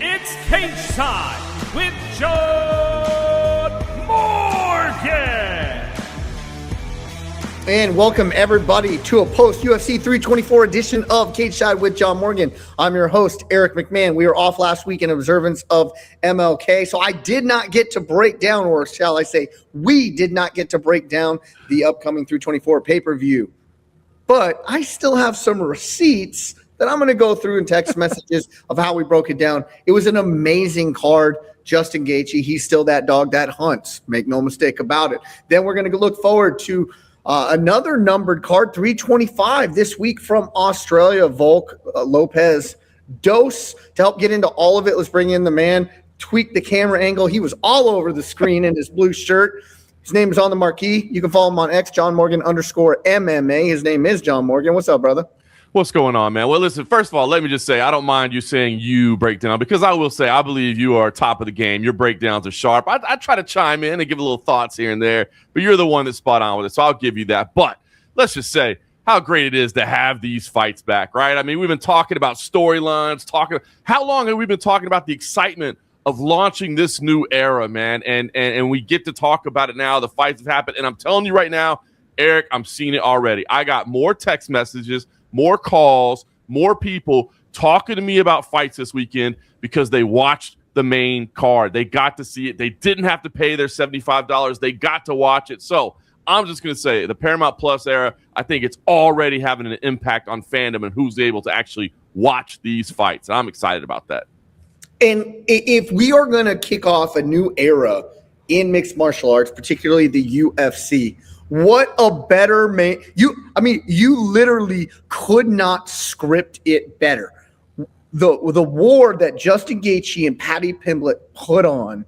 It's Cageside with John Morgan. And welcome everybody to a post-UFC 324 edition of Cageside with John Morgan. I'm your host, Eric McMahon. We were off last week in observance of MLK, so I did not get to break down, or shall I say, we did not get to break down the upcoming 324 pay-per-view. But I still have some receipts that I'm going to go through in text messages of how we broke it down. It was an amazing card. Justin Gaethje, he's still that dog that hunts. Make no mistake about it. Then we're going to look forward to another numbered card, 325 this week from Australia. Lopes II. To help get into all of it, let's bring in the man, tweak the camera angle. He was all over the screen in his blue shirt. His name is on the marquee. You can follow him on X, John Morgan _MMA. His name is John Morgan. What's up, brother? What's going on, man? Well, listen, first of all, let me just say I don't mind you saying you breakdown, because I will say I believe you are top of the game. Your breakdowns are sharp. I try to chime in and give a little thoughts here and there, but you're the one that's spot on with it, so I'll give you that. But let's just say how great it is to have these fights back, right? I mean, we've been talking about storylines, how long have we been talking about the excitement of launching this new era, man? And we get to talk about it now. The fights have happened, and I'm telling you right now, Eric, I'm seeing it already. I got more text messages, more calls, more people talking to me about fights this weekend because they watched the main card. They got to see it. They didn't have to pay their $75. They got to watch it. So I'm just going to say the Paramount Plus era, I think it's already having an impact on fandom and who's able to actually watch these fights. And I'm excited about that. And if we are going to kick off a new era in mixed martial arts, particularly the UFC, what a better you literally could not script it better. The war that Justin Gaethje and Paddy Pimblett put on,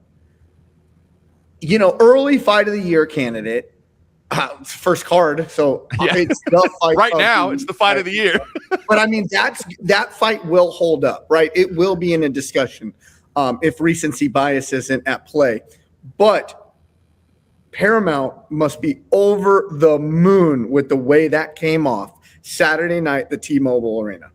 early fight of the year candidate, first card. So yeah. It's the fight right now. It's the fight of the year. But I mean, that fight will hold up, right? It will be in a discussion if recency bias isn't at play. But Paramount must be over the moon with the way that came off Saturday night, the T-Mobile Arena.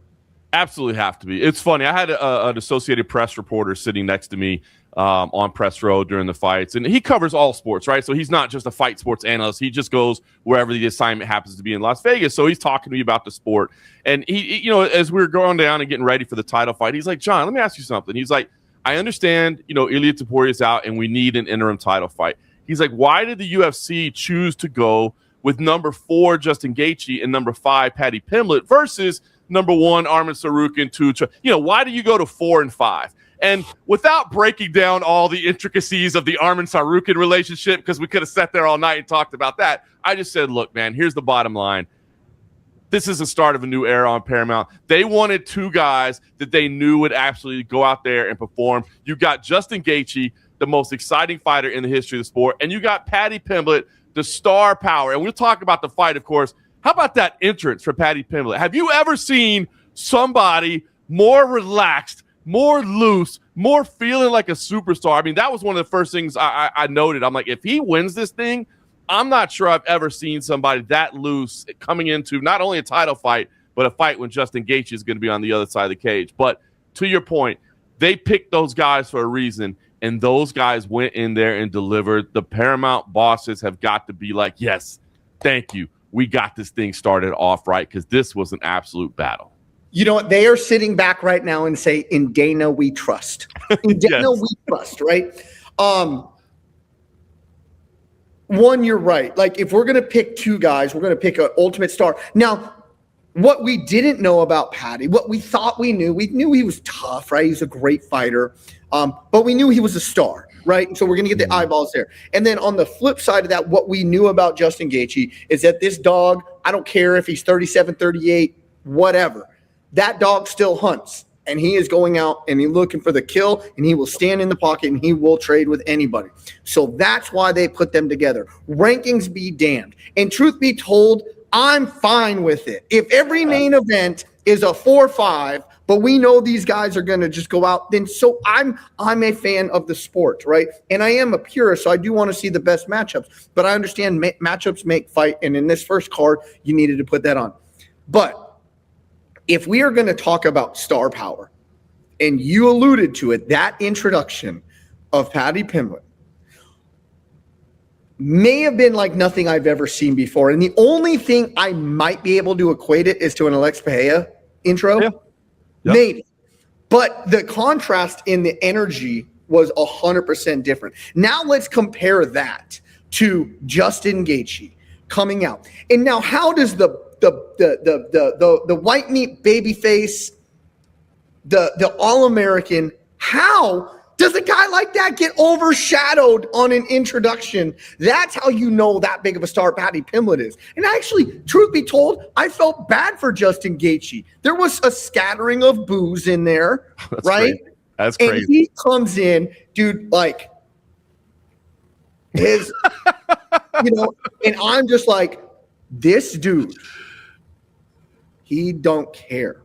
Absolutely have to be. It's funny. I had an Associated Press reporter sitting next to me on press row during the fights, and he covers all sports, right? So he's not just a fight sports analyst. He just goes wherever the assignment happens to be in Las Vegas. So he's talking to me about the sport. And he as we were going down and getting ready for the title fight, he's like, John, let me ask you something. He's like, I understand, Ilia Topuria is out and we need an interim title fight. He's like, why did the UFC choose to go with number 4, Justin Gaethje, and number 5, Paddy Pimblett, versus number 1, Arman Tsarukyan, 2, why do you go to 4 and 5? And without breaking down all the intricacies of the Arman Tsarukyan relationship, because we could have sat there all night and talked about that, I just said, look, man, here's the bottom line. This is the start of a new era on Paramount. They wanted 2 guys that they knew would absolutely go out there and perform. You got Justin Gaethje, the most exciting fighter in the history of the sport, and you got Paddy Pimblett, the star power. And we'll talk about the fight, of course. How about that entrance for Paddy Pimblett? Have you ever seen somebody more relaxed, more loose, more feeling like a superstar? I mean, that was one of the first things I noted. I'm like, if he wins this thing, I'm not sure I've ever seen somebody that loose coming into not only a title fight, but a fight when Justin Gaethje is going to be on the other side of the cage. But to your point, they picked those guys for a reason. And those guys went in there and delivered. The Paramount bosses have got to be like, yes, thank you. We got this thing started off right, because this was an absolute battle. You know what? They are sitting back right now and say, in Dana, we trust. In Dana, we trust, right? One, you're right. Like, if we're going to pick 2 guys, we're going to pick an ultimate star. Now, what we didn't know about Paddy, what we thought we knew he was tough, right? He's a great fighter. But we knew he was a star, right? And so we're going to get the eyeballs there. And then on the flip side of that, what we knew about Justin Gaethje is that this dog, I don't care if he's 37, 38, whatever, that dog still hunts. And he is going out and he's looking for the kill, and he will stand in the pocket and he will trade with anybody. So that's why they put them together. Rankings be damned. And truth be told, I'm fine with it. If every main event is a 4-5, but we know these guys are going to just go out, then so I'm a fan of the sport, right? And I am a purist, so I do want to see the best matchups. But I understand matchups make fight, and in this first card, you needed to put that on. But if we are going to talk about star power, and you alluded to it, that introduction of Paddy Pimblett may have been like nothing I've ever seen before. And the only thing I might be able to equate it is to an Alex Pereira intro. Yeah. Maybe. But the contrast in the energy was 100% different. Now let's compare that to Justin Gaethje coming out. And now how does the white meat baby face, the All-American, how does a guy like that get overshadowed on an introduction? That's how you know that big of a star Paddy Pimblett is. And actually, truth be told, I felt bad for Justin Gaethje. There was a scattering of boos in there, right? Crazy. That's crazy. And he comes in, dude, like his, and I'm just like, this dude, he don't care.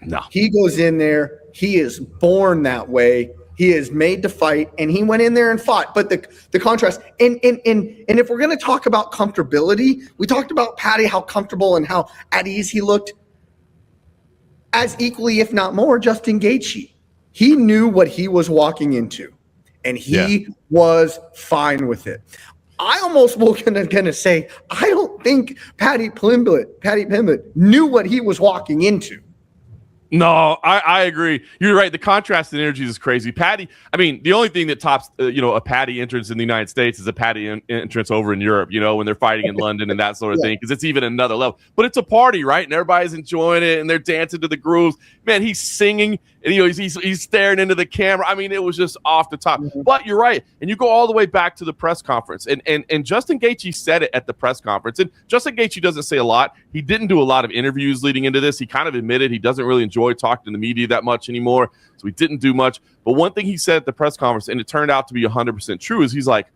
No. He goes in there. He is born that way. He is made to fight, and he went in there and fought. But the contrast, and if we're going to talk about comfortability, we talked about Paddy, how comfortable and how at ease he looked. As equally, if not more, Justin Gaethje. He knew what he was walking into, and he was fine with it. I almost was gonna say, I don't think Paddy Pimblett knew what he was walking into. No, I agree. You're right. The contrast in energies is crazy. Paddy, I mean, the only thing that tops, a Paddy entrance in the United States is a Paddy entrance over in Europe, when they're fighting in London and that sort of thing, because it's even another level. But it's a party, right? And everybody's enjoying it, and they're dancing to the grooves. Man, he's singing, and he's staring into the camera. I mean, it was just off the top. Mm-hmm. But you're right. And you go all the way back to the press conference. And Justin Gaethje said it at the press conference. And Justin Gaethje doesn't say a lot. He didn't do a lot of interviews leading into this. He kind of admitted he doesn't really enjoy talking to the media that much anymore. So he didn't do much. But one thing he said at the press conference, and it turned out to be 100% true, is he's like,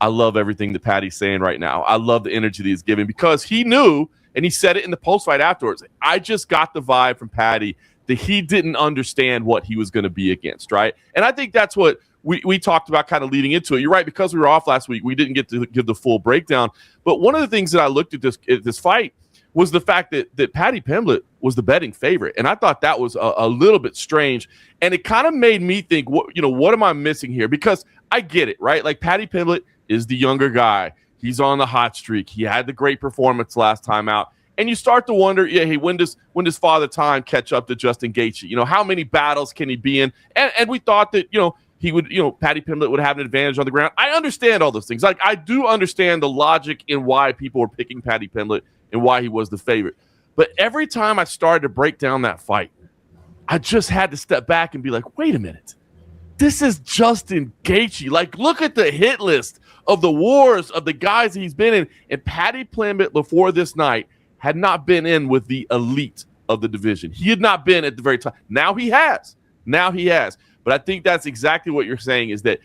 I love everything that Paddy's saying right now. I love the energy that he's giving, because he knew, and he said it in the post-fight afterwards, I just got the vibe from Paddy that he didn't understand what he was going to be against, right? And I think that's what we talked about kind of leading into it. You're right, because we were off last week, we didn't get to give the full breakdown. But one of the things that I looked at this fight was the fact that Paddy Pimblett was the betting favorite. And I thought that was a little bit strange. And it kind of made me think, what am I missing here? Because I get it, right? Like, Paddy Pimblett is the younger guy. He's on the hot streak. He had the great performance last time out. And you start to wonder, hey, when does Father Time catch up to Justin Gaethje? How many battles can he be in? And we thought that, he would, Paddy Pimblett would have an advantage on the ground. I understand all those things. Like, I do understand the logic in why people were picking Paddy Pimblett and why he was the favorite. But every time I started to break down that fight, I just had to step back and be like, wait a minute. This is Justin Gaethje. Like, look at the hit list of the wars of the guys he's been in. And Paddy Pimblett before this night had not been in with the elite of the division. He had not been at the very top. Now he has. But I think that's exactly what you're saying, is that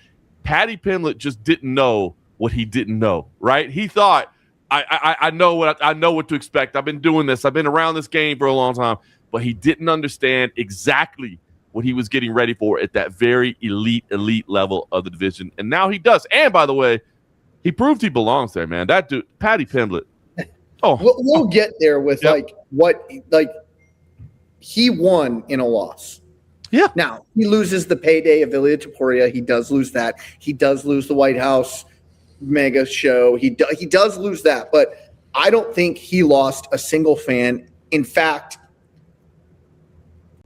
Paddy Pimblett just didn't know what he didn't know, right? He thought, I know what to expect. I've been doing this. I've been around this game for a long time. But he didn't understand exactly what he was getting ready for at that very elite level of the division. And now he does. And by the way, he proved he belongs there, man. That dude, Paddy Pimblett. Oh, we'll get there with he won in a loss. Yeah. Now, he loses the payday of Ilia Topuria. He does lose that. He does lose the White House mega show. He does lose that, but I don't think he lost a single fan. In fact,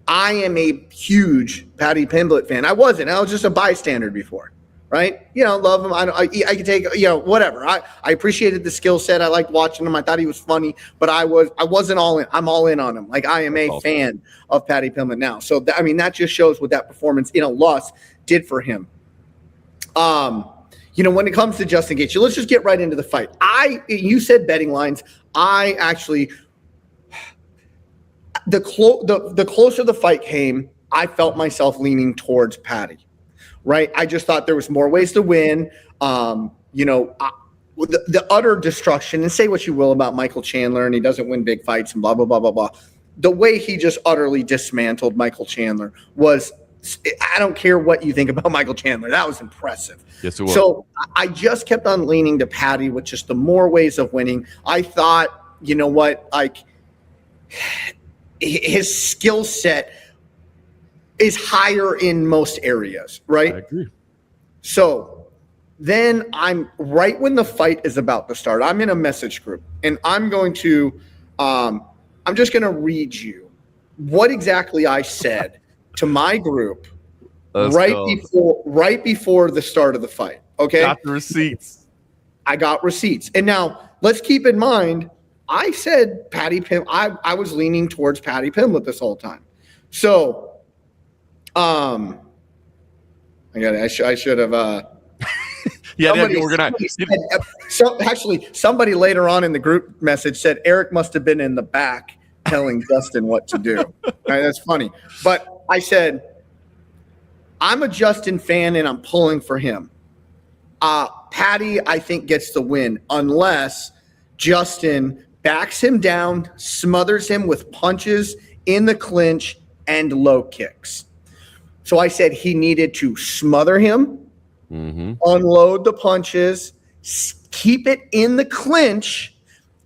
I am a huge Paddy Pimblett fan. I wasn't. I was just a bystander before, right? Love him. I could take, whatever. I appreciated the skill set. I liked watching him. I thought he was funny, but I wasn't all in. I'm all in on him. Like, I am a fan of Paddy Pimblett now. So, that just shows what that performance in a loss did for him. When it comes to Justin Gaethje, let's just get right into the fight. You said betting lines. I actually, the closer the fight came, I felt myself leaning towards Paddy, right? I just thought there was more ways to win. The utter destruction, and say what you will about Michael Chandler, and he doesn't win big fights and blah, blah, blah, blah, blah. The way he just utterly dismantled Michael Chandler was, I don't care what you think about Michael Chandler. That was impressive. Yes, it was. So I just kept on leaning to Paddy with just the more ways of winning. I thought, his skill set is higher in most areas, right? I agree. So then I'm right when the fight is about to start. I'm in a message group, and I'm just going to read you what exactly I said to my group right before the start of the fight. Okay. Got the receipts. I got receipts. And now let's keep in mind, I said Paddy Pimblett. I was leaning towards Paddy Pimblett this whole time. So, I should have. Yeah, that'd be organized. Somebody later on in the group message said Eric must have been in the back telling Justin what to do. Right, that's funny. But I said, I'm a Justin fan and I'm pulling for him. Paddy, I think, gets the win unless Justin backs him down, smothers him with punches in the clinch and low kicks. So I said he needed to smother him, unload the punches, keep it in the clinch,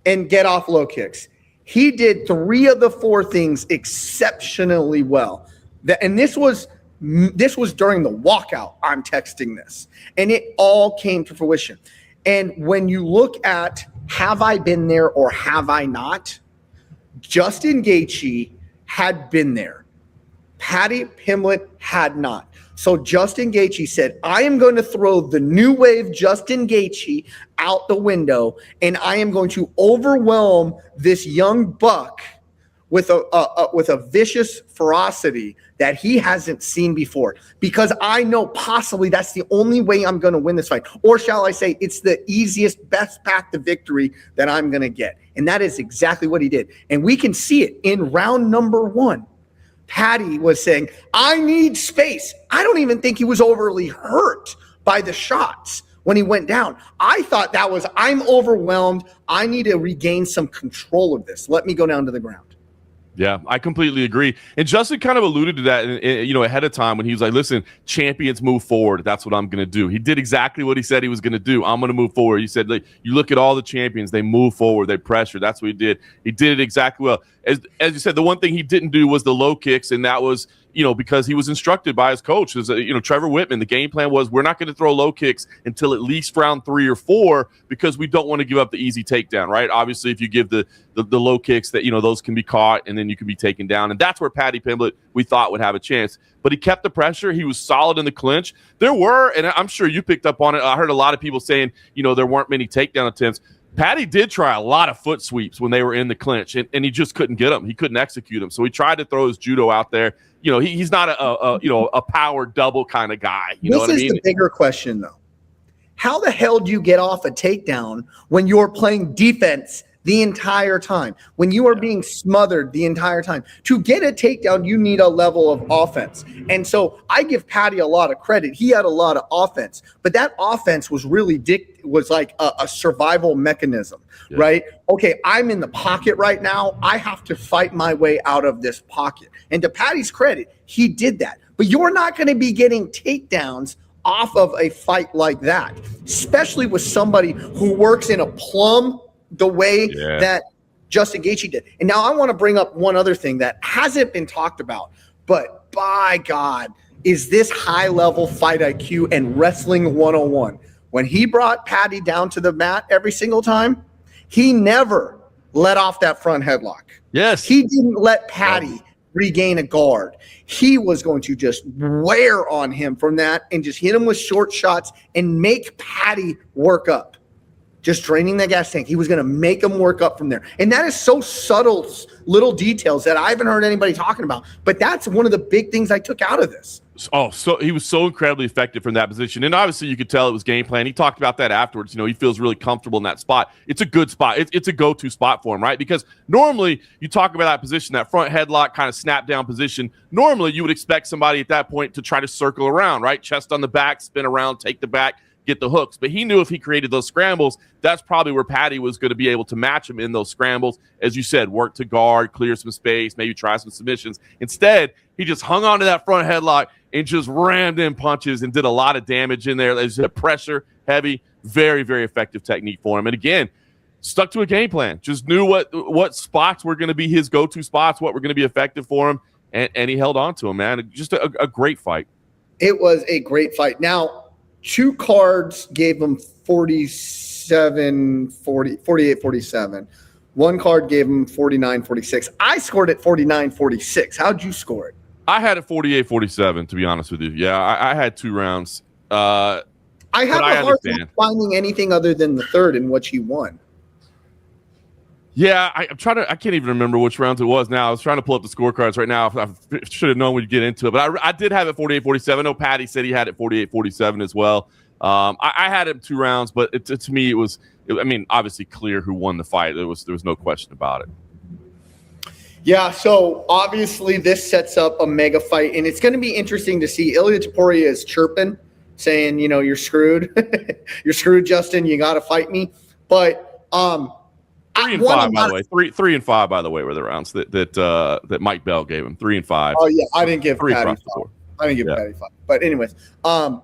and get off low kicks. He did 3 of the 4 things exceptionally well. And this was during the walkout. I'm texting this, and it all came to fruition. And when you look at have I been there or have I not, Justin Gaethje had been there. Paddy Pimblett had not. So Justin Gaethje said, I am going to throw the new wave Justin Gaethje out the window, and I am going to overwhelm this young buck with a vicious ferocity that he hasn't seen before, because I know possibly that's the only way I'm going to win this fight. Or shall I say it's the easiest, best path to victory that I'm going to get. And that is exactly what he did. And we can see it in round number 1. Paddy was saying, I need space. I don't even think he was overly hurt by the shots when he went down. I thought that was, I'm overwhelmed. I need to regain some control of this. Let me go down to the ground. Yeah, I completely agree. And Justin kind of alluded to that, ahead of time when he was like, listen, champions move forward. That's what I'm going to do. He did exactly what he said he was going to do. I'm going to move forward. He said, like, you look at all the champions, they move forward, they pressure. That's what he did. He did it exactly well. As you said, the one thing he didn't do was the low kicks, and that was, because he was instructed by his coach. Trevor Whitman, the game plan was we're not going to throw low kicks until at least round 3 or 4 because we don't want to give up the easy takedown, right? Obviously, if you give the low kicks, that those can be caught and then you can be taken down. And that's where Paddy Pimblett, we thought, would have a chance. But he kept the pressure. He was solid in the clinch. There were, and I'm sure you picked up on it, I heard a lot of people saying, there weren't many takedown attempts. Paddy did try a lot of foot sweeps when they were in the clinch, and he just couldn't get them. He couldn't execute them. So he tried to throw his judo out there. He's not a power double kind of guy. You know what I mean? This is the bigger question, though. How the hell do you get off a takedown when you're playing defense the entire time, when you are being smothered the entire time? To get a takedown, you need a level of offense. And so I give Paddy a lot of credit. He had a lot of offense, but that offense was really was like a survival mechanism, right? Okay, I'm in the pocket right now. I have to fight my way out of this pocket. And to Paddy's credit, he did that. But you're not going to be getting takedowns off of a fight like that, especially with somebody who works in a plum the way that Justin Gaethje did. And now I want to bring up one other thing that hasn't been talked about, but by God, is this high-level fight IQ and wrestling 101. When he brought Paddy down to the mat every single time, he never let off that front headlock. Yes. He didn't let Paddy regain a guard. He was going to just wear on him from that and just hit him with short shots and make Paddy work up. Just draining the gas tank. He was going to make him work up from there. And that is so subtle, little details that I haven't heard anybody talking about. But that's one of the big things I took out of this. Oh, so he was so incredibly effective from that position. And obviously you could tell it was game plan. He talked about that afterwards. He feels really comfortable in that spot. It's a good spot. It's a go-to spot for him, right? Because normally you talk about that position, that front headlock kind of snap down position. Normally you would expect somebody at that point to try to circle around, right? Chest on the back, spin around, take the back, get the hooks. But he knew if he created those scrambles, that's probably where Paddy was going to be able to match him in those scrambles. As you said, work to guard, clear some space, maybe try some submissions. Instead, he just hung on to that front headlock and just rammed in punches and did a lot of damage in there. There's pressure, heavy, very, very effective technique for him. And again, stuck to a game plan. Just knew what spots were going to be his go-to spots, what were going to be effective for him. and he held on to him, man. Just a great fight. It was a great fight. Now, 2 cards gave him 48-47. 1 card gave him 49-46. I scored it 49-46. How'd you score it? I had it 48-47, to be honest with you. Yeah, I had 2 rounds. I have a hard time finding anything other than the third in which he won. Yeah, I can't even remember which rounds it was now. I was trying to pull up the scorecards right now. I should have known we'd get into it. But I did have it 48-47. I know Paddy said he had it 48-47 as well. I had him 2 rounds, but to me, obviously clear who won the fight. There was no question about it. Yeah, so obviously this sets up a mega fight, and it's going to be interesting to see. Ilia Topuria is chirping, saying, you're screwed. You're screwed, Justin. You got to fight me. But 3 and 5, by the way. 3 and 5, by the way, were the rounds that Mike Bell gave him. 3 and 5. Oh yeah, I didn't give Paddy 5. I didn't give Paddy 5. But anyways, I'm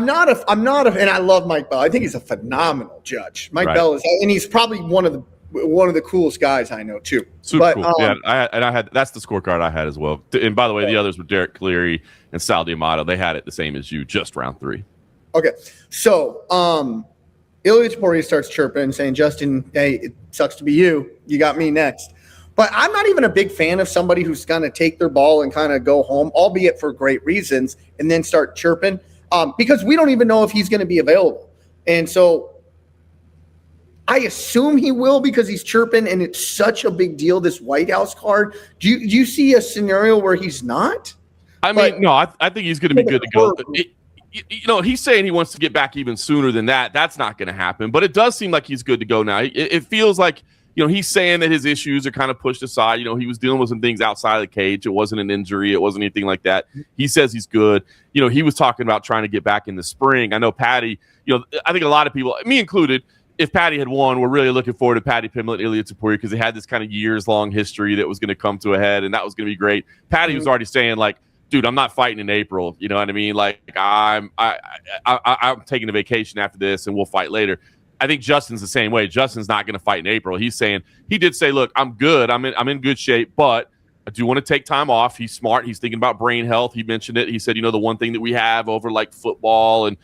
not a, and I love Mike Bell. I think he's a phenomenal judge. Mike Bell is, and he's probably one of the coolest guys I know too. Super cool. Yeah, I had that's the scorecard I had as well. And by the way, the others were Derek Cleary and Sal D'Amato. They had it the same as you, just round 3. Okay, so Ilia Topuria starts chirping, saying, "Justin, hey, it sucks to be you. You got me next." But I'm not even a big fan of somebody who's going to take their ball and kind of go home, albeit for great reasons, and then start chirping because we don't even know if he's going to be available. And so I assume he will because he's chirping, and it's such a big deal, this White House card. Do you see a scenario where he's not? I think he's going to be good to go. He's saying he wants to get back even sooner than that. That's not going to happen. But it does seem like he's good to go now. It feels like, he's saying that his issues are kind of pushed aside. He was dealing with some things outside of the cage. It wasn't an injury. It wasn't anything like that. He says he's good. He was talking about trying to get back in the spring. I know Paddy, I think a lot of people, me included, if Paddy had won, we're really looking forward to Paddy Pimblett and Ilia Topuria because they had this kind of years-long history that was going to come to a head, and that was going to be great. Paddy was already saying, like, dude, I'm not fighting in April. You know what I mean? Like, I'm taking a vacation after this, and we'll fight later. I think Justin's the same way. Justin's not going to fight in April. He did say, look, I'm good. I'm in good shape, but I do want to take time off. He's smart. He's thinking about brain health. He mentioned it. He said, the one thing that we have over like football and,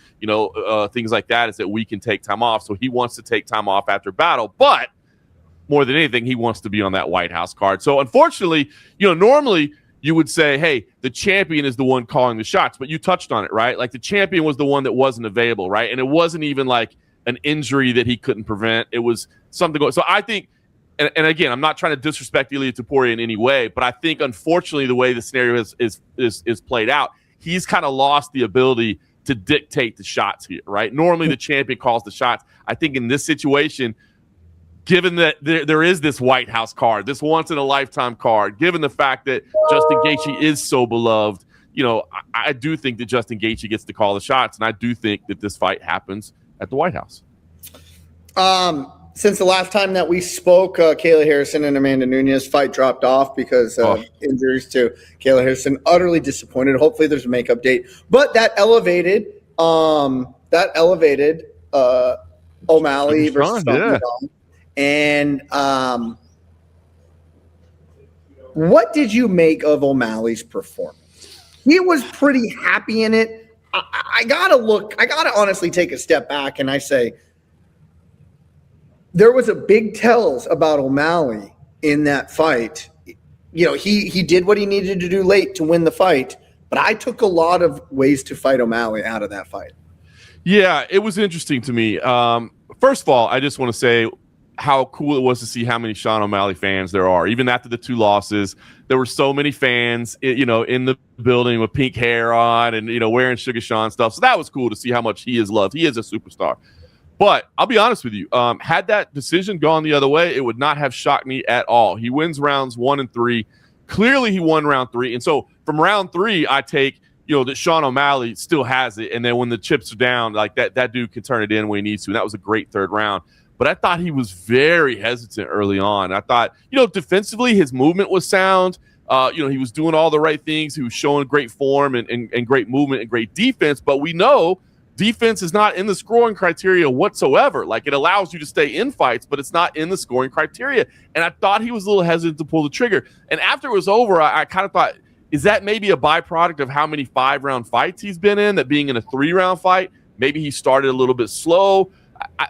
things like that is that we can take time off. So he wants to take time off after battle, but more than anything, he wants to be on that White House card. So unfortunately, normally you would say, hey, the champion is the one calling the shots, but you touched on it, right? Like the champion was the one that wasn't available, right? And it wasn't even like an injury that he couldn't prevent. It was something going. So I think, and again, I'm not trying to disrespect Ilia Topuria in any way, but I think unfortunately the way the scenario is played out, he's kind of lost the ability to dictate the shots here, right? Normally the champion calls the shots. I think in this situation, given that there is this White House card, this once-in-a-lifetime card, given the fact that Justin Gaethje is so beloved, I do think that Justin Gaethje gets to call the shots, and I do think that this fight happens at the White House. Since the last time that we spoke, Kayla Harrison and Amanda Nunes fight dropped off because of injuries to Kayla Harrison. Utterly disappointed. Hopefully there's a makeup date. But that elevated O'Malley versus Song Yadong. And what did you make of O'Malley's performance? He was pretty happy in it. I gotta honestly take a step back and I say there was a big tells about O'Malley in that fight. He did what he needed to do late to win the fight, but I took a lot of ways to fight O'Malley out of that fight. Yeah, it was interesting to me. First of all, I just want to say how cool it was to see how many Sean O'Malley fans there are. Even after the 2 losses, there were so many fans, in the building with pink hair on and, wearing Sugar Sean stuff. So that was cool to see how much he is loved. He is a superstar. But I'll be honest with you, had that decision gone the other way, it would not have shocked me at all. He wins rounds 1 and 3. Clearly he won round 3. And so from round 3, I take, that Sean O'Malley still has it. And then when the chips are down, like that dude can turn it in when he needs to. And that was a great 3rd round. But I thought he was very hesitant early on. I thought, defensively, his movement was sound. He was doing all the right things. He was showing great form and great movement and great defense. But we know defense is not in the scoring criteria whatsoever. Like, it allows you to stay in fights, but it's not in the scoring criteria. And I thought he was a little hesitant to pull the trigger. And after it was over, I kind of thought, is that maybe a byproduct of how many 5-round fights he's been in, that being in a 3-round fight, maybe he started a little bit slow?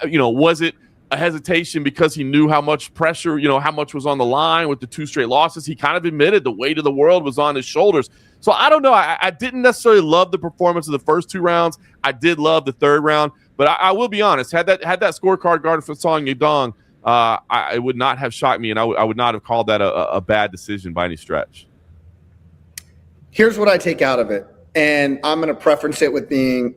Was it a hesitation because he knew how much pressure, how much was on the line with the 2 straight losses? He kind of admitted the weight of the world was on his shoulders. So I don't know. I didn't necessarily love the performance of the first 2 rounds. I did love the 3rd round, but I will be honest. Had that scorecard guarded for Song Yadong, it would not have shocked me, and I would not have called that a bad decision by any stretch. Here's what I take out of it, and I'm going to preference it with being,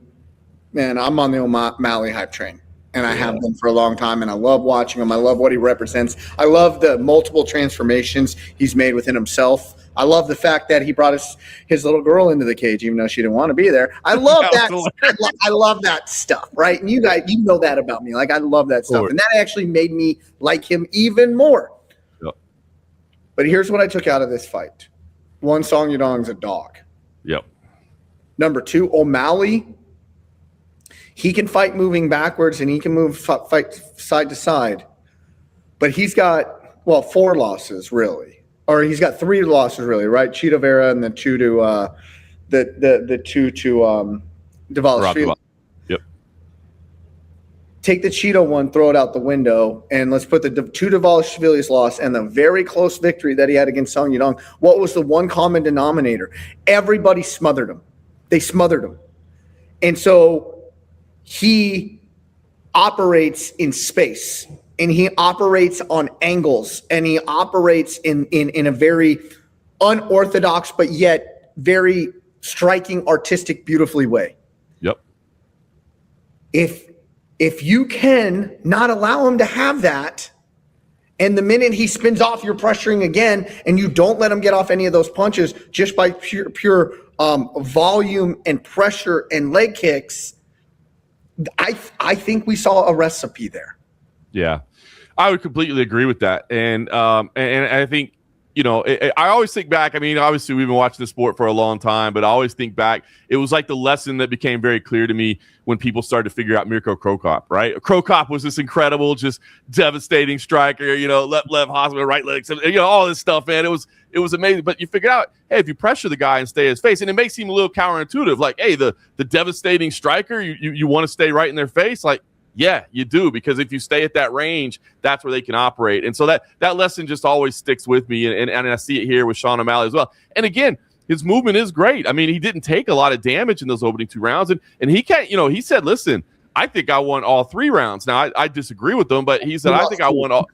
man, I'm on the O'Malley hype train. And I have been for a long time, and I love watching him. I love what he represents. I love the multiple transformations he's made within himself. I love the fact that he brought his little girl into the cage, even though she didn't want to be there. I love that. I love that stuff, right? And you guys, you know that about me. Like, I love that stuff. And that actually made me like him even more. Yep. But here's what I took out of this fight. 1, Song Yadong's a dog. Yep. Number 2, O'Malley. He can fight moving backwards, and he can fight side to side. But he's got, 4 losses, really. Or he's got 3 losses, really, right? Cheeto Vera and the 2 to the 2 to Dvalishvili. Yep. Take the Cheeto one, throw it out the window, and let's put the 2 Dvalishvili's loss and the very close victory that he had against Song Yadong. What was the one common denominator? Everybody smothered him. They smothered him. And so he operates in space, and he operates on angles, and he operates in a very unorthodox but yet very striking, artistic, beautifully way. Yep. If you can not allow him to have that, and the minute he spins off, you're pressuring again, and you don't let him get off any of those punches just by pure volume and pressure and leg kicks, I think we saw a recipe there. Yeah, I would completely agree with that. And I think, I always think back. I mean, obviously we've been watching the sport for a long time, but I always think back. It was like the lesson that became very clear to me when people started to figure out Mirko Cro Cop, right? Cro Cop was this incredible, just devastating striker, left hospital, right leg, all this stuff, man. It was amazing. But you figure out, hey, if you pressure the guy and stay in his face, and it may seem a little counterintuitive, like, hey, the devastating striker, you want to stay right in their face? Like, yeah, you do, because if you stay at that range, that's where they can operate. And so that lesson just always sticks with me, and I see it here with Sean O'Malley as well. And again, his movement is great. I mean, he didn't take a lot of damage in those opening 2 rounds, and he can't, he said, listen, I think I won all 3 rounds. Now, I disagree with him, but he said, I think I won all.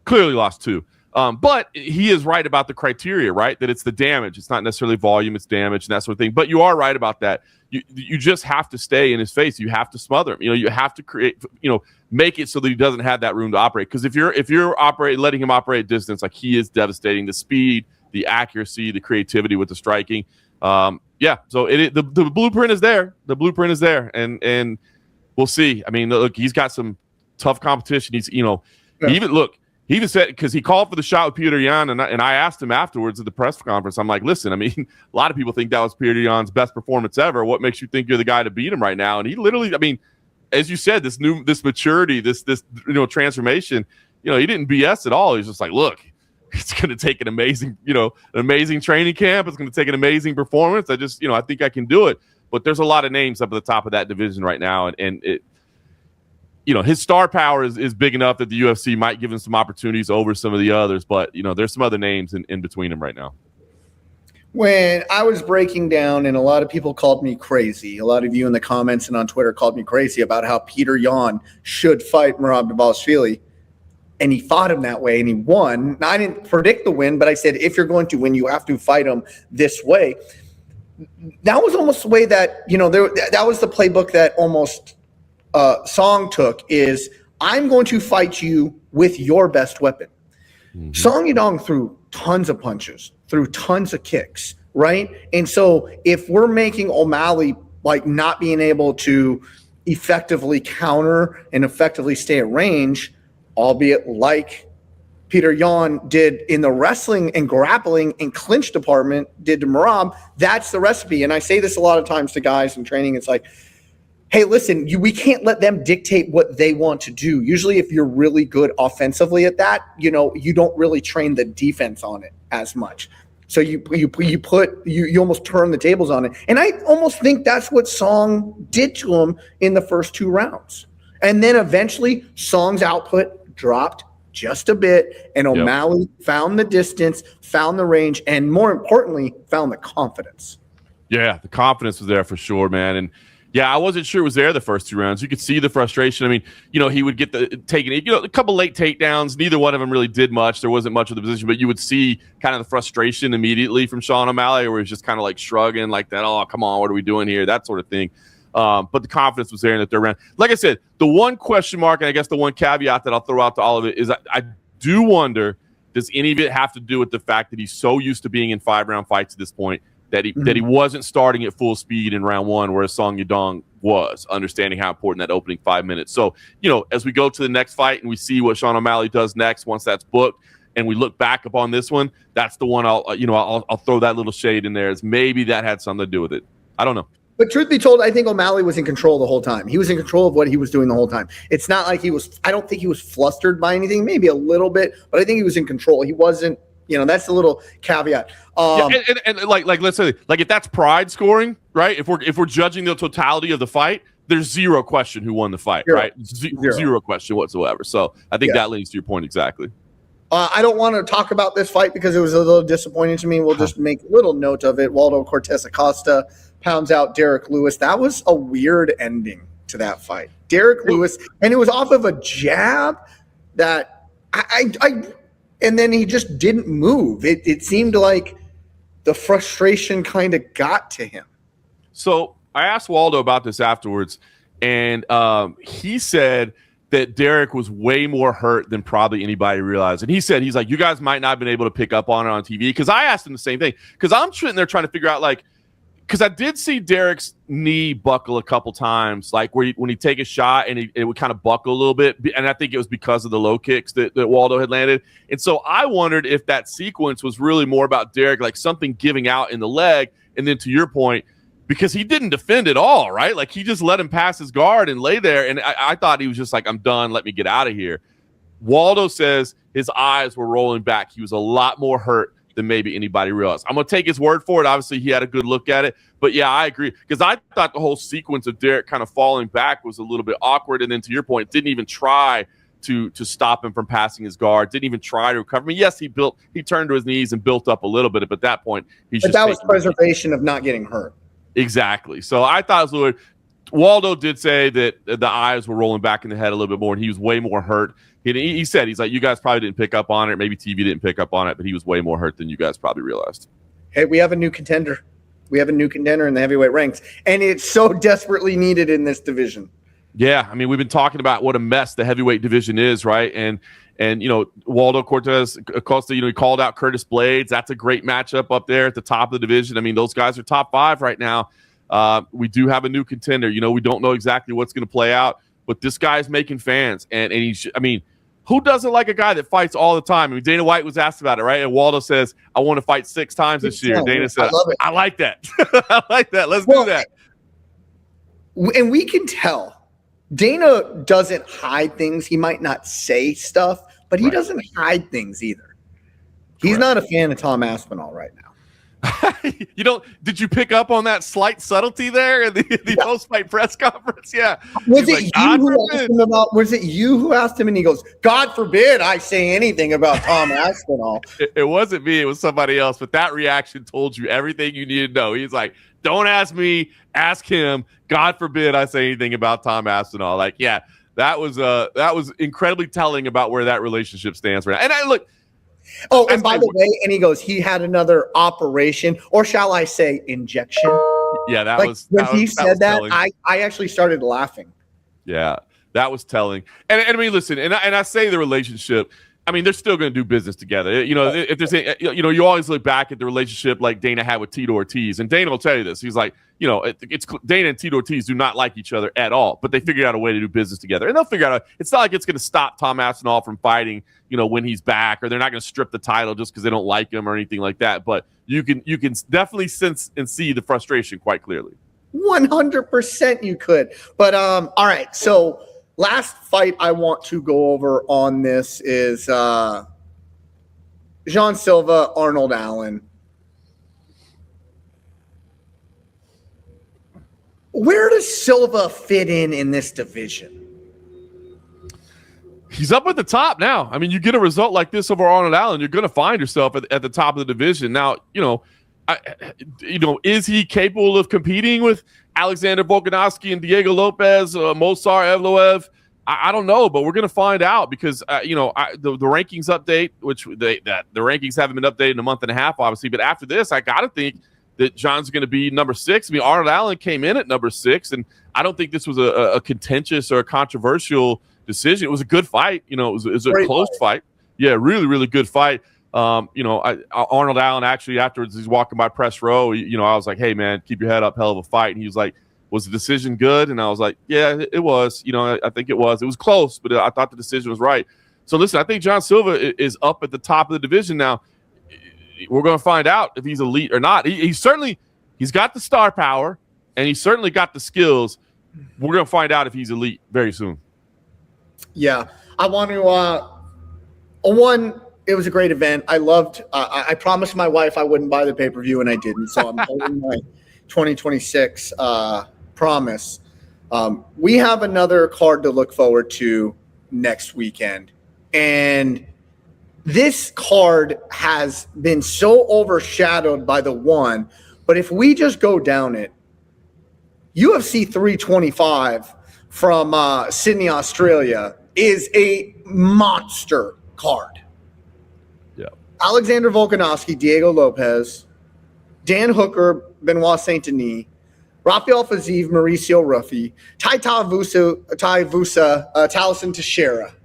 Clearly lost 2. But he is right about the criteria, right? That it's the damage. It's not necessarily volume, it's damage and that sort of thing. But you are right about that. You just have to stay in his face. You have to smother him. You have to create, make it so that he doesn't have that room to operate. Because if you're letting him operate at distance, like, he is devastating. The speed, the accuracy, the creativity with the striking. So the blueprint is there. The blueprint is there, and we'll see. I mean, look, he's got some tough competition. He's He even said, because he called for the shot with Petr Yan, and I asked him afterwards at the press conference, I'm like, listen, I mean, a lot of people think that was Petr Yan's best performance ever. What makes you think you're the guy to beat him right now? And he literally, I mean, as you said, this maturity, this transformation, he didn't BS at all. He's just like, look, it's going to take an amazing training camp. It's going to take an amazing performance. I think I can do it. But there's a lot of names up at the top of that division right now, and it, his star power is big enough that the UFC might give him some opportunities over some of the others, but there's some other names in between him right now. When I was breaking down, and a lot of people called me crazy, a lot of you in the comments and on Twitter called me crazy about how Petr Yan should fight Merab Dvalishvili, and he fought him that way and he won. Now, I didn't predict the win, but I said, if you're going to win, you have to fight him this way. That was almost the way that, that was the playbook that almost Song took, is I'm going to fight you with your best weapon. Mm-hmm. Song Yadong threw tons of punches, threw tons of kicks, right? And so if we're making O'Malley like not being able to effectively counter and effectively stay at range, albeit like Petr Yan did in the wrestling and grappling and clinch department did to Merab, that's the recipe. And I say this a lot of times to guys in training. It's like, hey, listen, we can't let them dictate what they want to do. Usually if you're really good offensively at that, you don't really train the defense on it as much. So you almost turn the tables on it. And I almost think that's what Song did to him in the first 2 rounds. And then eventually Song's output dropped just a bit, and O'Malley found the distance, found the range, and more importantly, found the confidence. Yeah, the confidence was there for sure, man. And yeah, I wasn't sure it was there the first 2 rounds. You could see the frustration. I mean, he would get a couple late takedowns. Neither one of them really did much. There wasn't much of the position, but you would see kind of the frustration immediately from Sean O'Malley, where he's just kind of like shrugging like that. Oh, come on, what are we doing here? That sort of thing. But the confidence was there in the 3rd round. Like I said, the one question mark, and I guess the one caveat that I'll throw out to all of it is I do wonder, does any of it have to do with the fact that he's so used to being in 5-round fights at this point that he wasn't starting at full speed in round 1, whereas Song Yadong was, understanding how important that opening 5 minutes. So, as we go to the next fight and we see what Sean O'Malley does next, once that's booked, and we look back upon this one, that's the one I'll throw that little shade in there, as maybe that had something to do with it. I don't know. But truth be told, I think O'Malley was in control the whole time. He was in control of what he was doing the whole time. It's not like I don't think he was flustered by anything, maybe a little bit, but I think he was in control. He wasn't, that's the little caveat. And let's say, like, if that's pride scoring, right? If we're judging the totality of the fight, there's zero question who won the fight, right? Zero question whatsoever. So I think that leads to your point exactly. I don't want to talk about this fight because it was a little disappointing to me. We'll just make a little note of it. Waldo Cortes-Acosta pounds out Derrick Lewis. That was a weird ending to that fight. Derrick Lewis, and it was off of a jab that and then he just didn't move. It seemed like the frustration kind of got to him. So I asked Waldo about this afterwards, and he said that Derrick was way more hurt than probably anybody realized. And he's like, you guys might not have been able to pick up on it on TV. Because I asked him the same thing. Because I'm sitting there trying to figure out, like, because I did see Derrick's knee buckle a couple times, like when he take a shot and it would kind of buckle a little bit. And I think it was because of the low kicks that Waldo had landed. And so I wondered if that sequence was really more about Derrick, like something giving out in the leg. And then to your point, because he didn't defend at all, right? Like he just let him pass his guard and lay there. And I thought he was just like, I'm done. Let me get out of here. Waldo says his eyes were rolling back. He was a lot more hurt than maybe anybody realized. I'm going to take his word for it. Obviously, he had a good look at it. But, yeah, I agree. Because I thought the whole sequence of Derrick kind of falling back was a little bit awkward. And then to your point, didn't even try to stop him from passing his guard. Didn't even try to recover. I mean, yes, he turned to his knees and built up a little bit. But at that point, that was preservation of not getting hurt. Exactly. So I thought it was a little – Waldo did say that the eyes were rolling back in the head a little bit more, and he was way more hurt. He said, he's like, you guys probably didn't pick up on it. Maybe TV didn't pick up on it, but he was way more hurt than you guys probably realized. Hey, we have a new contender. We have a new contender in the heavyweight ranks, and it's so desperately needed in this division. Yeah, I mean, we've been talking about what a mess the heavyweight division is, right? And Waldo Cortes-Acosta, he called out Curtis Blades. That's a great matchup up there at the top of the division. I mean, those guys are top 5 right now. We do have a new contender. We don't know exactly what's going to play out, but this guy's making fans. And he's, I mean, who doesn't like a guy that fights all the time? I mean, Dana White was asked about it, right? And Waldo says, I want to fight 6 times this year. Dana said, I like that. I like that. Let's do that. And we can tell Dana doesn't hide things. He might not say stuff, but he doesn't hide things either. He's not a fan of Tom Aspinall right now. Did you pick up on that slight subtlety there in the post-fight press conference? Yeah. Was it you who asked him and he goes, God forbid I say anything about Tom Aspinall? It wasn't me, it was somebody else, but that reaction told you everything you needed to know. He's like, don't ask me, ask him. God forbid I say anything about Tom Aspinall. Like, yeah, that was incredibly telling about where that relationship stands right now. And and by the way, and he goes, he had another operation, or shall I say injection? Yeah, when he said that, I actually started laughing. Yeah, that was telling. And I mean, listen, and I say the relationship, I mean, they're still going to do business together. You know, if there's, you always look back at the relationship like Dana had with Tito Ortiz, and Dana will tell you this. He's like, it's Dana and Tito Ortiz do not like each other at all, but they figured out a way to do business together, and they'll figure out. It's not like it's going to stop Tom Aspinall from fighting, when he's back, or they're not going to strip the title just because they don't like him or anything like that. But you can definitely sense and see the frustration quite clearly. 100% you could. But all right, so. Last fight I want to go over on this is Jean Silva, Arnold Allen. Where does Silva fit in this division? He's up at the top now. I mean, you get a result like this over Arnold Allen, you're going to find yourself at the top of the division. Now, is he capable of competing with Alexander Volkanovski and Diego Lopes, Movsar Evloev? I don't know, but we're going to find out because, the rankings update, which the rankings haven't been updated in a month and a half, obviously. But after this, I got to think that John's going to be number 6. I mean, Arnold Allen came in at number 6, and I don't think this was a contentious or a controversial decision. It was a good fight. It was a close fight. Yeah, really, really good fight. Arnold Allen actually afterwards, he's walking by press row. I was like, "Hey man, keep your head up, hell of a fight." And he was like, "Was the decision good?" And I was like, "Yeah, it was. I think it was. It was close, but I thought the decision was right." So listen, I think Jean Silva is up at the top of the division now. We're going to find out if he's elite or not. He's got the star power, and he's certainly got the skills. We're going to find out if he's elite very soon. Yeah, I want to. It was a great event. I loved. I promised my wife I wouldn't buy the pay-per-view, and I didn't. So I'm holding my 2026 promise. We have another card to look forward to next weekend, and this card has been so overshadowed by the one. But if we just go down it, UFC 325 from Sydney, Australia, is a monster card. Alexander Volkanovski, Diego Lopes, Dan Hooker, Benoit Saint Denis, Rafael Fiziev, Mauricio Ruffy, Tavusa, Taliesin Teixeira.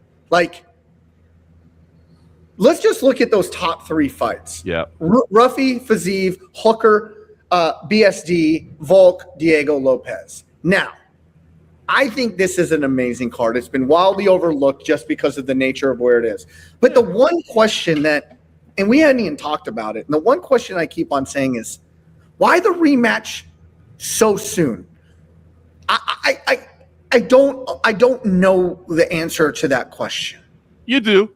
Let's just look at those top 3 fights. Yeah. Ruffy, Fiziev, Hooker, BSD, Volk, Diego Lopes. Now, I think this is an amazing card. It's been wildly overlooked just because of the nature of where it is. But the one question and we hadn't even talked about it. And the one question I keep on saying is, why the rematch so soon? I don't know the answer to that question. You do,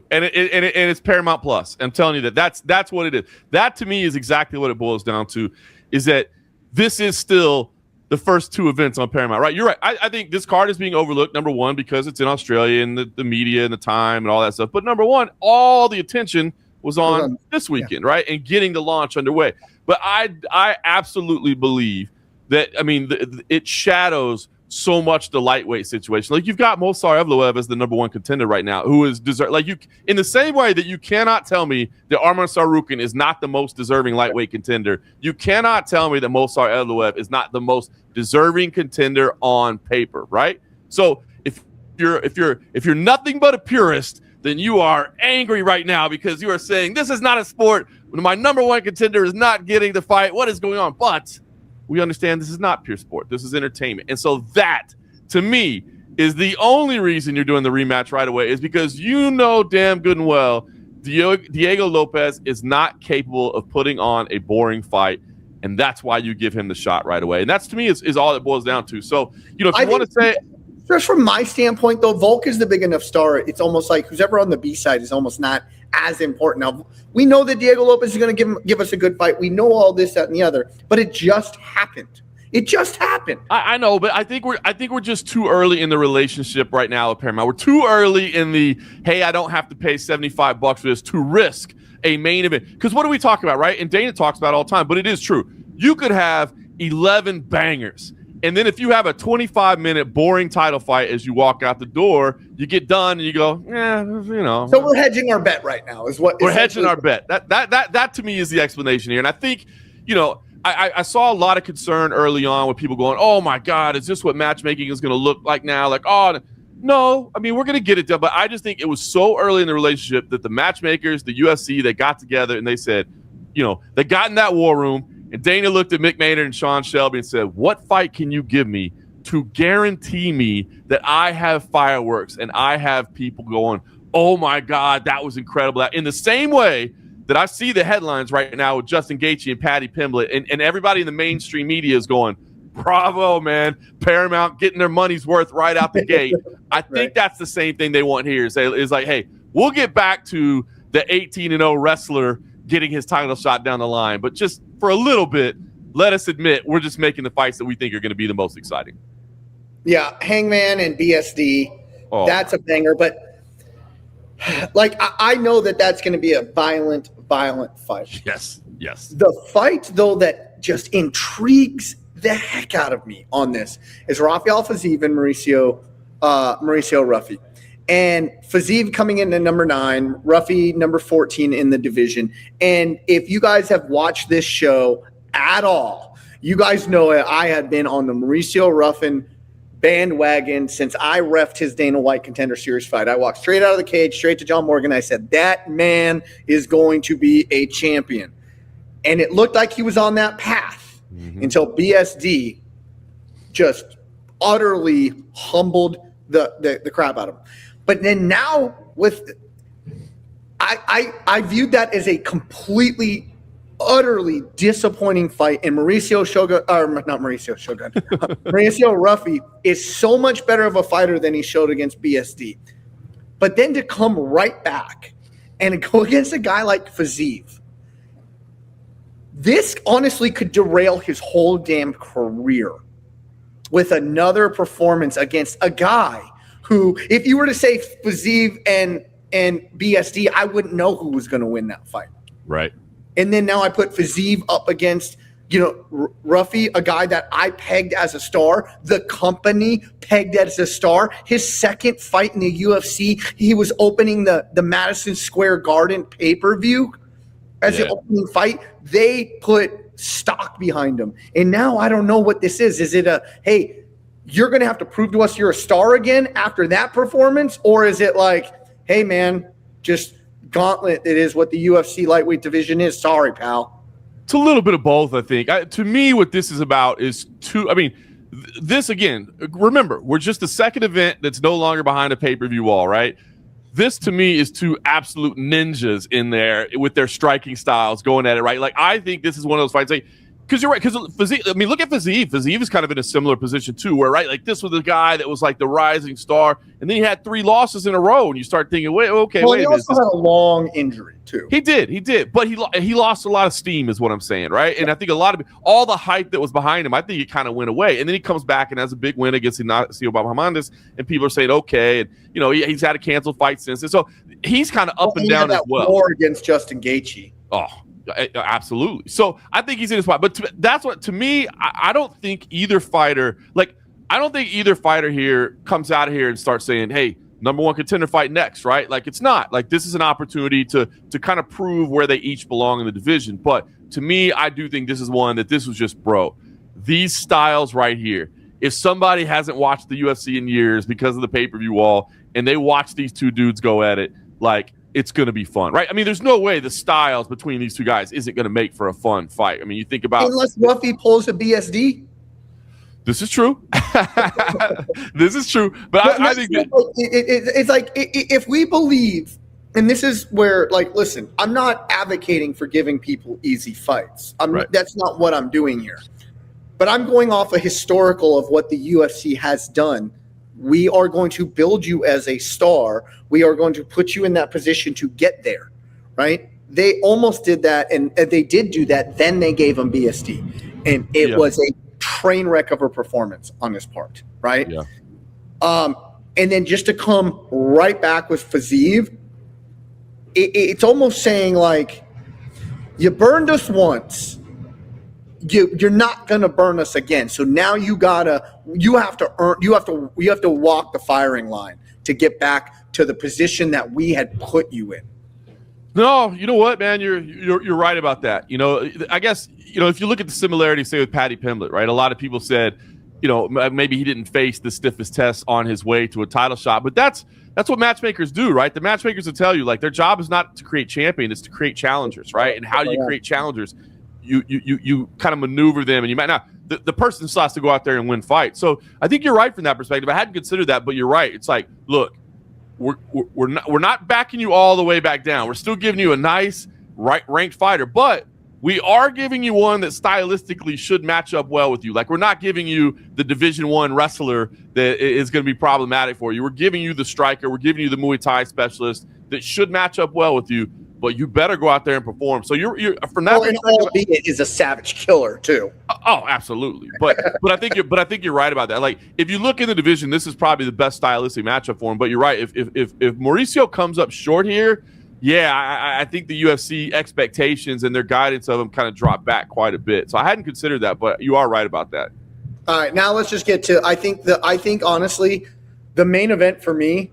and it's Paramount Plus. I'm telling you that's what it is. That to me is exactly what it boils down to. Is that this is still the first 2 events on Paramount, right? You're right. I think this card is being overlooked, number 1, because it's in Australia and the media and the time and all that stuff. But number 1, all the attention was on this weekend, right? And getting the launch underway. But I absolutely believe that, it shadows so much the lightweight situation. Like, you've got Movsar Evloev as the number 1 contender right now, who is in the same way that you cannot tell me that Arman Tsarukyan is not the most deserving lightweight contender. You cannot tell me that Movsar Evloev is not the most deserving contender on paper, right? So if you're nothing but a purist, then you are angry right now because you are saying this is not a sport when my number 1 contender is not getting the fight. What is going on? But we understand this is not pure sport. This is entertainment. And so that, to me, is the only reason you're doing the rematch right away, is because damn good and well Diego Lopes is not capable of putting on a boring fight, and that's why you give him the shot right away. And that's, to me, is all it boils down to. So, if you want to say – just from my standpoint, though, Volk is the big enough star. It's almost like who's ever on the B side is almost not as important. Now, we know that Diego Lopes is going to give us a good fight. We know all this, that, and the other, but it just happened. It just happened. I know, but I think we're just too early in the relationship right now with Paramount. We're too early in the, hey, I don't have to pay $75 for this to risk a main event. Because what are we talking about, right? And Dana talks about it all the time, but it is true. You could have 11 bangers. And then if you have a 25-minute boring title fight as you walk out the door, you get done and you go, So we're hedging our bet right now. We're hedging our bet. That to me is the explanation here. And I think, I saw a lot of concern early on with people going, oh my God, is this what matchmaking is going to look like now? Like, oh, No, I mean, we're going to get it done, but I just think it was so early in the relationship that the matchmakers, the UFC, they got together and they said, they got in that war room, and Dana looked at McMahon and Sean Shelby and said, what fight can you give me to guarantee me that I have fireworks and I have people going, oh my God, that was incredible. In the same way that I see the headlines right now with Justin Gaethje and Paddy Pimblett, and everybody in the mainstream media is going, bravo, man. Paramount getting their money's worth right out the gate. I think that's the same thing they want here. Is like, hey, we'll get back to the 18-0 wrestler getting his title shot down the line. But just for a little bit, let us admit we're just making the fights that we think are going to be the most exciting. Yeah, Hangman and BSD, that's a banger. But, I know that's going to be a violent fight. Yes. The fight, though, that just intrigues the heck out of me on this is Rafael Fiziev and Mauricio Ruffy. And Fiziev coming in at number 9, Ruffy number 14 in the division. And if you guys have watched this show at all, you guys know I had been on the Mauricio Ruffin bandwagon since I reffed his Dana White Contender Series fight. I walked straight out of the cage, straight to John Morgan. I said, that man is going to be a champion. And it looked like he was on that path. Until BSD just utterly humbled the crap out of him. But then now I viewed that as a completely, utterly disappointing fight. And Mauricio Ruffy is so much better of a fighter than he showed against BSD. But then to come right back and go against a guy like Fiziev, this honestly could derail his whole damn career with another performance against a guy who, if you were to say Fiziev and BSD, I wouldn't know who was going to win that fight. Right. And then now I put Fiziev up against, Ruffy, a guy that I pegged as a star, the company pegged as a star. His second fight in the UFC, he was opening the Madison Square Garden pay-per-view as the opening fight. They put stock behind him. And now I don't know what this is. Is it hey, you're going to have to prove to us you're a star again after that performance? Or is it like, hey, man, just gauntlet, it is what the UFC lightweight division is. Sorry, pal. It's a little bit of both, I think. To me, what this is about is this, again, remember, we're just the second event that's no longer behind a pay-per-view wall, right? This, to me, is two absolute ninjas in there with their striking styles going at it, right? I think this is one of those fights. Because you're right. Because Fiziev, look at Fiziev. Fiziev is kind of in a similar position too, where this was the guy that was the rising star, and then he had 3 losses in a row, and you start thinking, wait a minute. He also had a long injury too. He did, but he lost a lot of steam, is what I'm saying, right? And I think all the hype that was behind him, I think it kind of went away, and then he comes back and has a big win against Ignacio Bahamondes, and people are saying, okay, and he's had a canceled fight since, and so he's kind of up and down as well. War against Justin Gaethje. Oh. Absolutely. So I think he's in his spot. But that's what, to me, I don't think either fighter, here comes out of here and starts saying, hey, number 1 contender fight next, right? It's not. This is an opportunity to kind of prove where they each belong in the division. But to me, I do think this is one that this was just, bro, these styles right here. If somebody hasn't watched the UFC in years because of the pay-per-view wall and they watch these two dudes go at it, it's going to be fun, right? I mean, there's no way the styles between these two guys isn't going to make for a fun fight. I mean, you think about... Unless Ruffy pulls a BSD. This is true. This is true. But I think... It's if we believe, and this is where, listen, I'm not advocating for giving people easy fights. That's not what I'm doing here. But I'm going off a historical of what the UFC has done. We are going to build you as a star. We are going to put you in that position to get there, right? They almost did that, and they did do that. Then they gave him BSD, and it was a train wreck of a performance on his part, right? Yeah. And then just to come right back with Fiziev, it's almost saying you burned us once. You're not gonna burn us again. So now you have to walk the firing line to get back to the position that we had put you in. No, you know what, man, you're right about that. I guess if you look at the similarity, say with Paddy Pimblett, right? A lot of people said maybe he didn't face the stiffest test on his way to a title shot. But that's what matchmakers do, right? The matchmakers will tell you, like, their job is not to create champions, it's to create challengers, right? And how do you create challengers? You kind of maneuver them, and you might not. The person still has to go out there and win fights. So I think you're right from that perspective. I hadn't considered that, but you're right. It's like, look, we're not backing you all the way back down. We're still giving you a nice ranked fighter, but we are giving you one that stylistically should match up well with you. Like, we're not giving you the Division I wrestler that is going to be problematic for you. We're giving you the striker. We're giving you the Muay Thai specialist that should match up well with you. But you better go out there and perform. So you're from that perspective, albeit is a savage killer too. Oh, absolutely. But I think you're right about that. Like, if you look in the division, this is probably the best stylistic matchup for him. But you're right. If Mauricio comes up short here, yeah, I think the UFC expectations and their guidance of him kind of drop back quite a bit. So I hadn't considered that, but you are right about that. All right, now let's just get to. I think honestly, the main event for me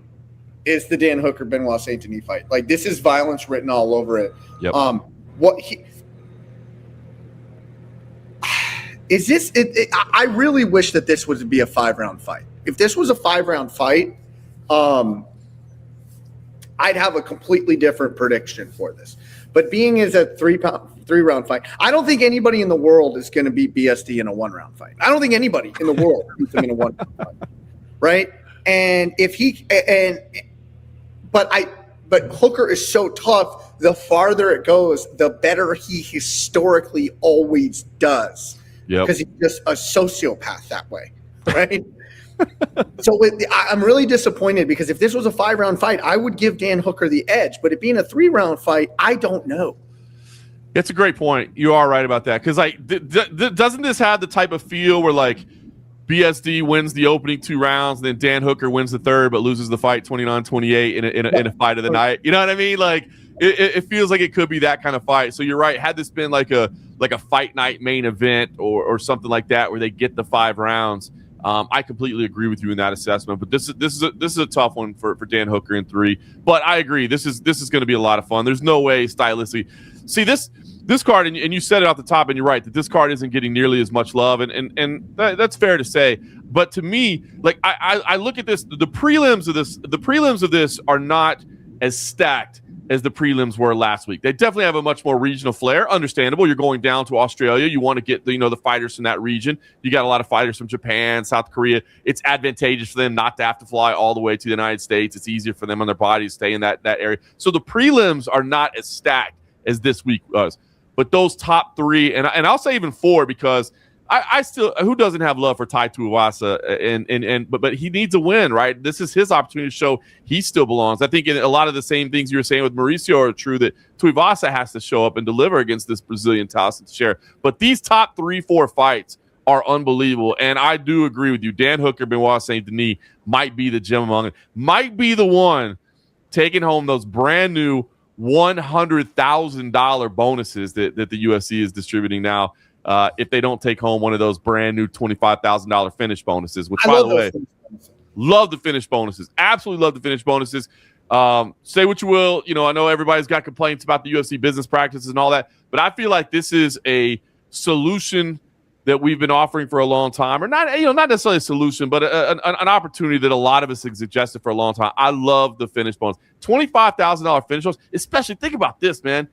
is the Dan Hooker Benoit Saint Denis fight. Like, this is violence written all over it. Yep. I really wish that this would be a 5-round fight. If this was a 5-round fight, I'd have a completely different prediction for this. But being is a 3-round fight, I don't think anybody in the world is going to beat BSD in a 1-round fight. I don't think anybody in the world beats him in a 1-round fight, right? And but Hooker is so tough. The farther it goes, the better he historically always does. Yeah, because he's just a sociopath that way, right? So I'm really disappointed, because if this was a 5-round fight, I would give Dan Hooker the edge. But it being a 3-round fight, I don't know. It's a great point. You are right about that, because like, doesn't this have the type of feel where, like, BSD wins the opening 2 rounds, and then Dan Hooker wins the third, but loses the fight 29-28 in a fight of the night? You know what I mean? Like, it feels like it could be that kind of fight. So you're right. Had this been like a fight night main event or something like that, where they get the 5 rounds, I completely agree with you in that assessment. But this is a tough one for Dan Hooker in 3. But I agree. This is going to be a lot of fun. There's no way stylistically. See, this card, and you said it off the top, and you're right, that this card isn't getting nearly as much love, and that's fair to say. But to me, like, I look at this, the prelims of this are not as stacked as the prelims were last week. They definitely have a much more regional flair. Understandable. You're going down to Australia. You want to get the fighters from that region. You got a lot of fighters from Japan, South Korea. It's advantageous for them not to have to fly all the way to the United States. It's easier for them on their bodies to stay in that area. So the prelims are not as stacked as this week was. But those top 3, and I'll say even 4, because I still, who doesn't have love for Tai Tuivasa, but he needs a win, right? This is his opportunity to show he still belongs. I think a lot of the same things you were saying with Mauricio are true, that Tuivasa has to show up and deliver against this Brazilian Tyson Share. But these top 3-4 fights are unbelievable, and I do agree with you. Dan Hooker, Benoit Saint Denis might be the gem among it, might be the one taking home those brand new $100,000 bonuses that the UFC is distributing now, if they don't take home one of those brand new $25,000 finish bonuses, which, by the way, love the finish bonuses. Absolutely love the finish bonuses. Say what you will. I know everybody's got complaints about the UFC business practices and all that, but I feel like this is a solution that we've been offering for a long time, or not necessarily a solution, but an opportunity that a lot of us have suggested for a long time. I love the finish bonus. $25,000 finish bonus, especially, think about this, man.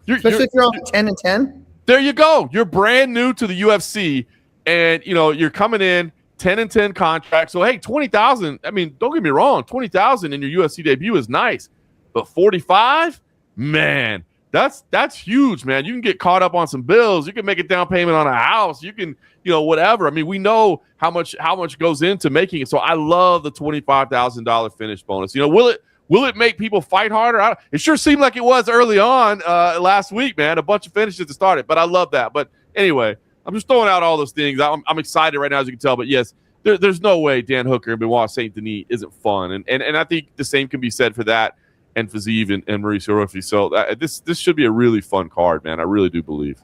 Especially if you're on 10-10. There you go. You're brand new to the UFC, and you're coming in 10-10 contract. So hey, 20,000. I mean, don't get me wrong, 20,000 in your UFC debut is nice, but 45, man. That's huge, man. You can get caught up on some bills. You can make a down payment on a house. You can, whatever. I mean, we know how much goes into making it. So I love the $25,000 finish bonus. Will it make people fight harder? It sure seemed like it was early on last week, man. A bunch of finishes to start it, but I love that. But anyway, I'm just throwing out all those things. I'm excited right now, as you can tell. But yes, there's no way Dan Hooker and Benoit Saint Denis isn't fun, and I think the same can be said for that and Fiziev and Mauricio Ruffy. So this should be a really fun card, man. I really do believe.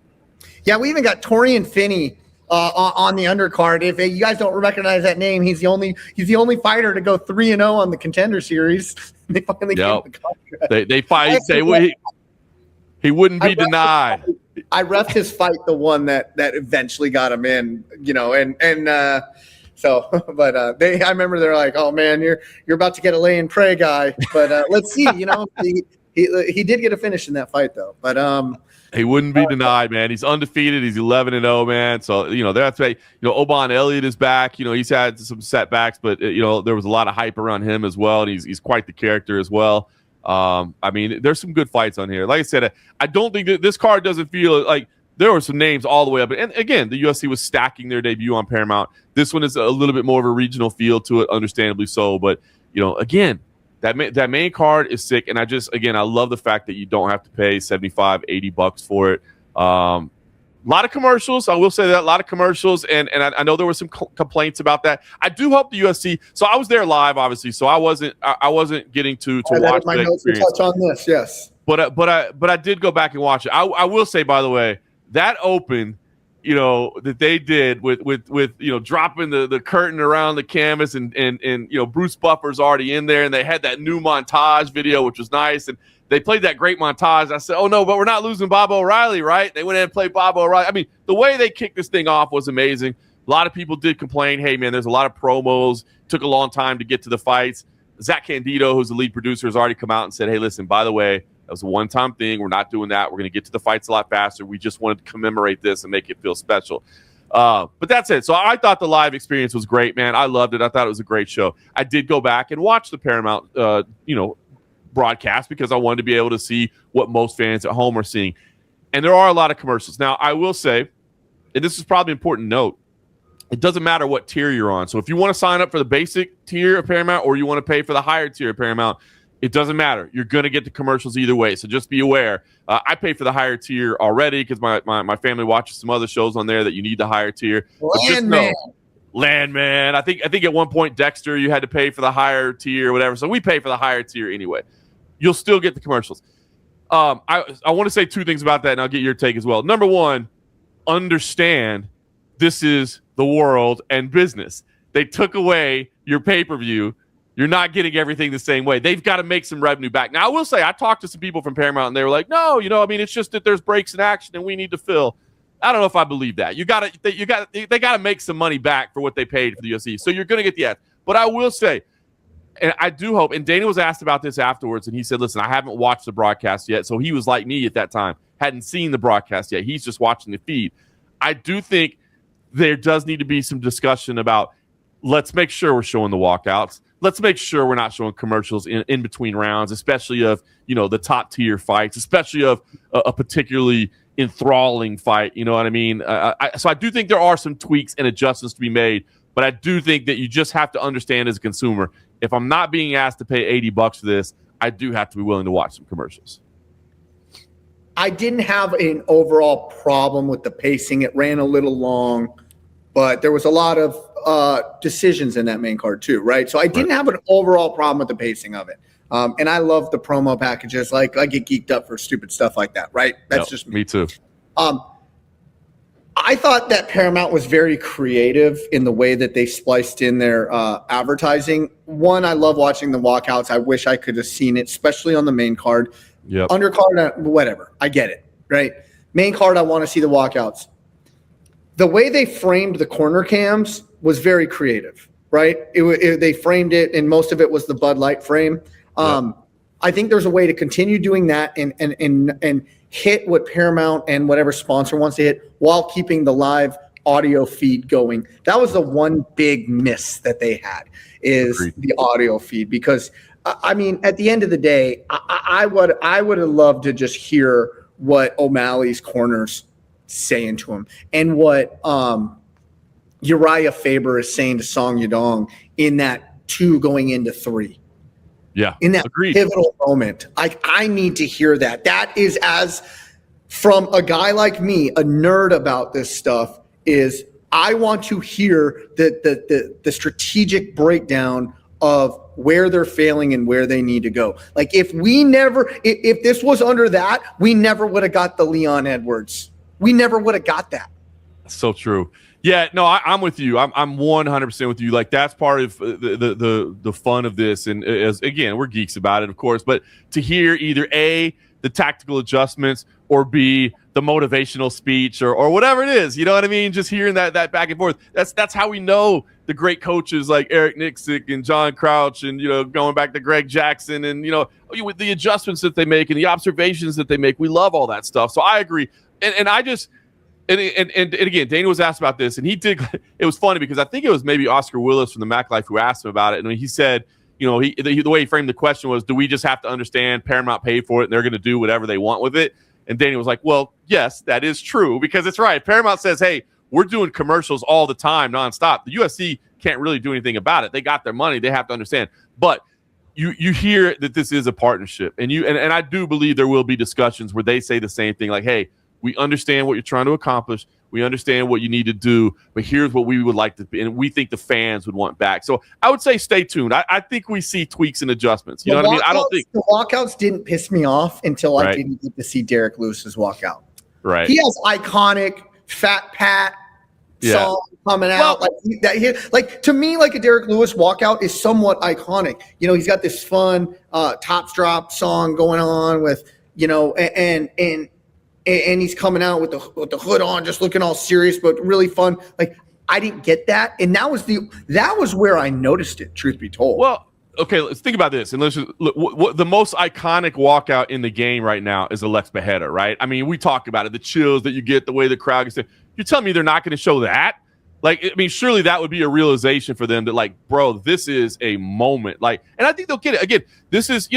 Yeah, we even got Torian Finney on the undercard. If you guys don't recognize that name, he's the only fighter to go 3-0 on the Contender Series. They finally gave the contract. They fight. He wouldn't be denied. I reffed his fight, the one that eventually got him in. And So, but I remember they're like, "Oh man, you're about to get a lay and pray guy." But let's see, he did get a finish in that fight though. But he wouldn't be denied, man. He's undefeated. He's 11-0, man. So that's why Oban Elliott is back. He's had some setbacks, but there was a lot of hype around him as well, and he's quite the character as well. I mean, there's some good fights on here. Like I said, I don't think that this card doesn't feel like there were some names all the way up. And again, the UFC was stacking their debut on Paramount. This one is a little bit more of a regional feel to it, understandably so. But, again, that main card is sick. And I love the fact that you don't have to pay $75-$80 for it. A lot of commercials. I will say that a lot of commercials. And I know there were some complaints about that. I do hope the UFC. So I was there live, obviously. So I wasn't getting to watch my that notes will touch on this. Yes. But I did go back and watch it. I will say, by the way, that open, that they did with dropping the curtain around the canvas and Bruce Buffer's already in there, and they had that new montage video, which was nice, and they played that great montage. I said, oh no, but we're not losing Bob O'Reilly, right? They went in and played Bob O'Reilly. I mean, the way they kicked this thing off was amazing. A lot of people did complain, hey man, there's a lot of promos, took a long time to get to the fights. Zach Candido, who's the lead producer, has already come out and said, hey, listen, by the way, that was a one-time thing. We're not doing that. We're going to get to the fights a lot faster. We just wanted to commemorate this and make it feel special. But that's it. So I thought the live experience was great, man. I loved it. I thought it was a great show. I did go back and watch the Paramount, broadcast because I wanted to be able to see what most fans at home are seeing. And there are a lot of commercials. Now, I will say, and this is probably an important note, it doesn't matter what tier you're on. So if you want to sign up for the basic tier of Paramount or you want to pay for the higher tier of Paramount, it doesn't matter. You're going to get the commercials either way. So just be aware. I pay for the higher tier already because my family watches some other shows on there that you need the higher tier. Landman. I think at one point, Dexter, you had to pay for the higher tier or whatever. So we pay for the higher tier anyway. You'll still get the commercials. I want to say two things about that, and I'll get your take as well. Number one, understand this is the world and business. They took away your pay-per-view. You're not getting everything the same way. They've got to make some revenue back. Now, I will say, I talked to some people from Paramount, and they were like, no, it's just that there's breaks in action and we need to fill. I don't know if I believe that. They got to make some money back for what they paid for the UFC. So you're going to get the ads. But I will say, and I do hope, and Dana was asked about this afterwards, and he said, listen, I haven't watched the broadcast yet. So he was like me at that time, hadn't seen the broadcast yet. He's just watching the feed. I do think there does need to be some discussion about, let's make sure we're showing the walkouts. Let's make sure we're not showing commercials in between rounds, especially of, the top tier fights, especially of a particularly enthralling fight. You know what I mean? So I do think there are some tweaks and adjustments to be made, but I do think that you just have to understand as a consumer, if I'm not being asked to pay $80 for this, I do have to be willing to watch some commercials. I didn't have an overall problem with the pacing. It ran a little long, but there was a lot of decisions in that main card too, right? So I didn't have an overall problem with the pacing of it. And I love the promo packages. Like, I get geeked up for stupid stuff like that, right? That's just me too. I thought that Paramount was very creative in the way that they spliced in their advertising. One, I love watching the walkouts. I wish I could have seen it, especially on the main card. Yep. Undercard, whatever. I get it, right? Main card, I want to see the walkouts. The way they framed the corner cams was very creative, right? They framed it, and most of it was the Bud Light frame. I think there's a way to continue doing that and hit what Paramount and whatever sponsor wants to hit while keeping the live audio feed going. That was the one big miss that they had, is the audio feed, because I mean, at the end of the day, I would have loved to just hear what O'Malley's corners saying to him and what Uriah Faber is saying to Song Yadong in that 2 going into 3. Yeah, in that pivotal moment. I need to hear that. That is, as from a guy like me, a nerd about this stuff, is I want to hear the strategic breakdown of where they're failing and where they need to go. Like, if this was under that, we never would have got the Leon Edwards. We never would have got that. So true. Yeah, no, I'm with you. I'm 100% with you. Like, that's part of the fun of this. And as again, we're geeks about it, of course. But to hear either A, the tactical adjustments, or B, the motivational speech, or whatever it is, you know what I mean? Just hearing that back and forth. That's how we know the great coaches like Eric Nixick and John Crouch, and going back to Greg Jackson, and with the adjustments that they make and the observations that they make. We love all that stuff. So I agree. And I just. And again, Dana was asked about this, and he did. It was funny because I think it was maybe Oscar Willis from the Mac Life who asked him about it, and he said, the way he framed the question was, do we just have to understand Paramount paid for it and they're going to do whatever they want with it? And Dana was like, well, yes, that is true, because it's right. Paramount says, hey, we're doing commercials all the time, nonstop. The UFC can't really do anything about it. They got their money. They have to understand. But you hear that this is a partnership, and I do believe there will be discussions where they say the same thing, like, hey, we understand what you're trying to accomplish. We understand what you need to do, but here's what we would like to be, and we think the fans would want back. So I would say stay tuned. I think we see tweaks and adjustments. You know what I mean? I don't think the walkouts didn't piss me off until I didn't get to see Derrick Lewis's walkout. Right. He has iconic Fat Pat song coming out. Like to me, like a Derrick Lewis walkout is somewhat iconic. He's got this fun Tops Drop song going on with, and he's coming out with the hood on, just looking all serious, but really fun. Like, I didn't get that, and that was where I noticed it. Truth be told. Well, okay, let's think about this, and let's just look. What the most iconic walkout in the game right now is Alex Beheader, right? I mean, we talk about it, the chills that you get, the way the crowd gets. You're telling me they're not going to show that? Like, I mean, surely that would be a realization for them that, like, bro, this is a moment. Like, and I think they'll get it. Again, this is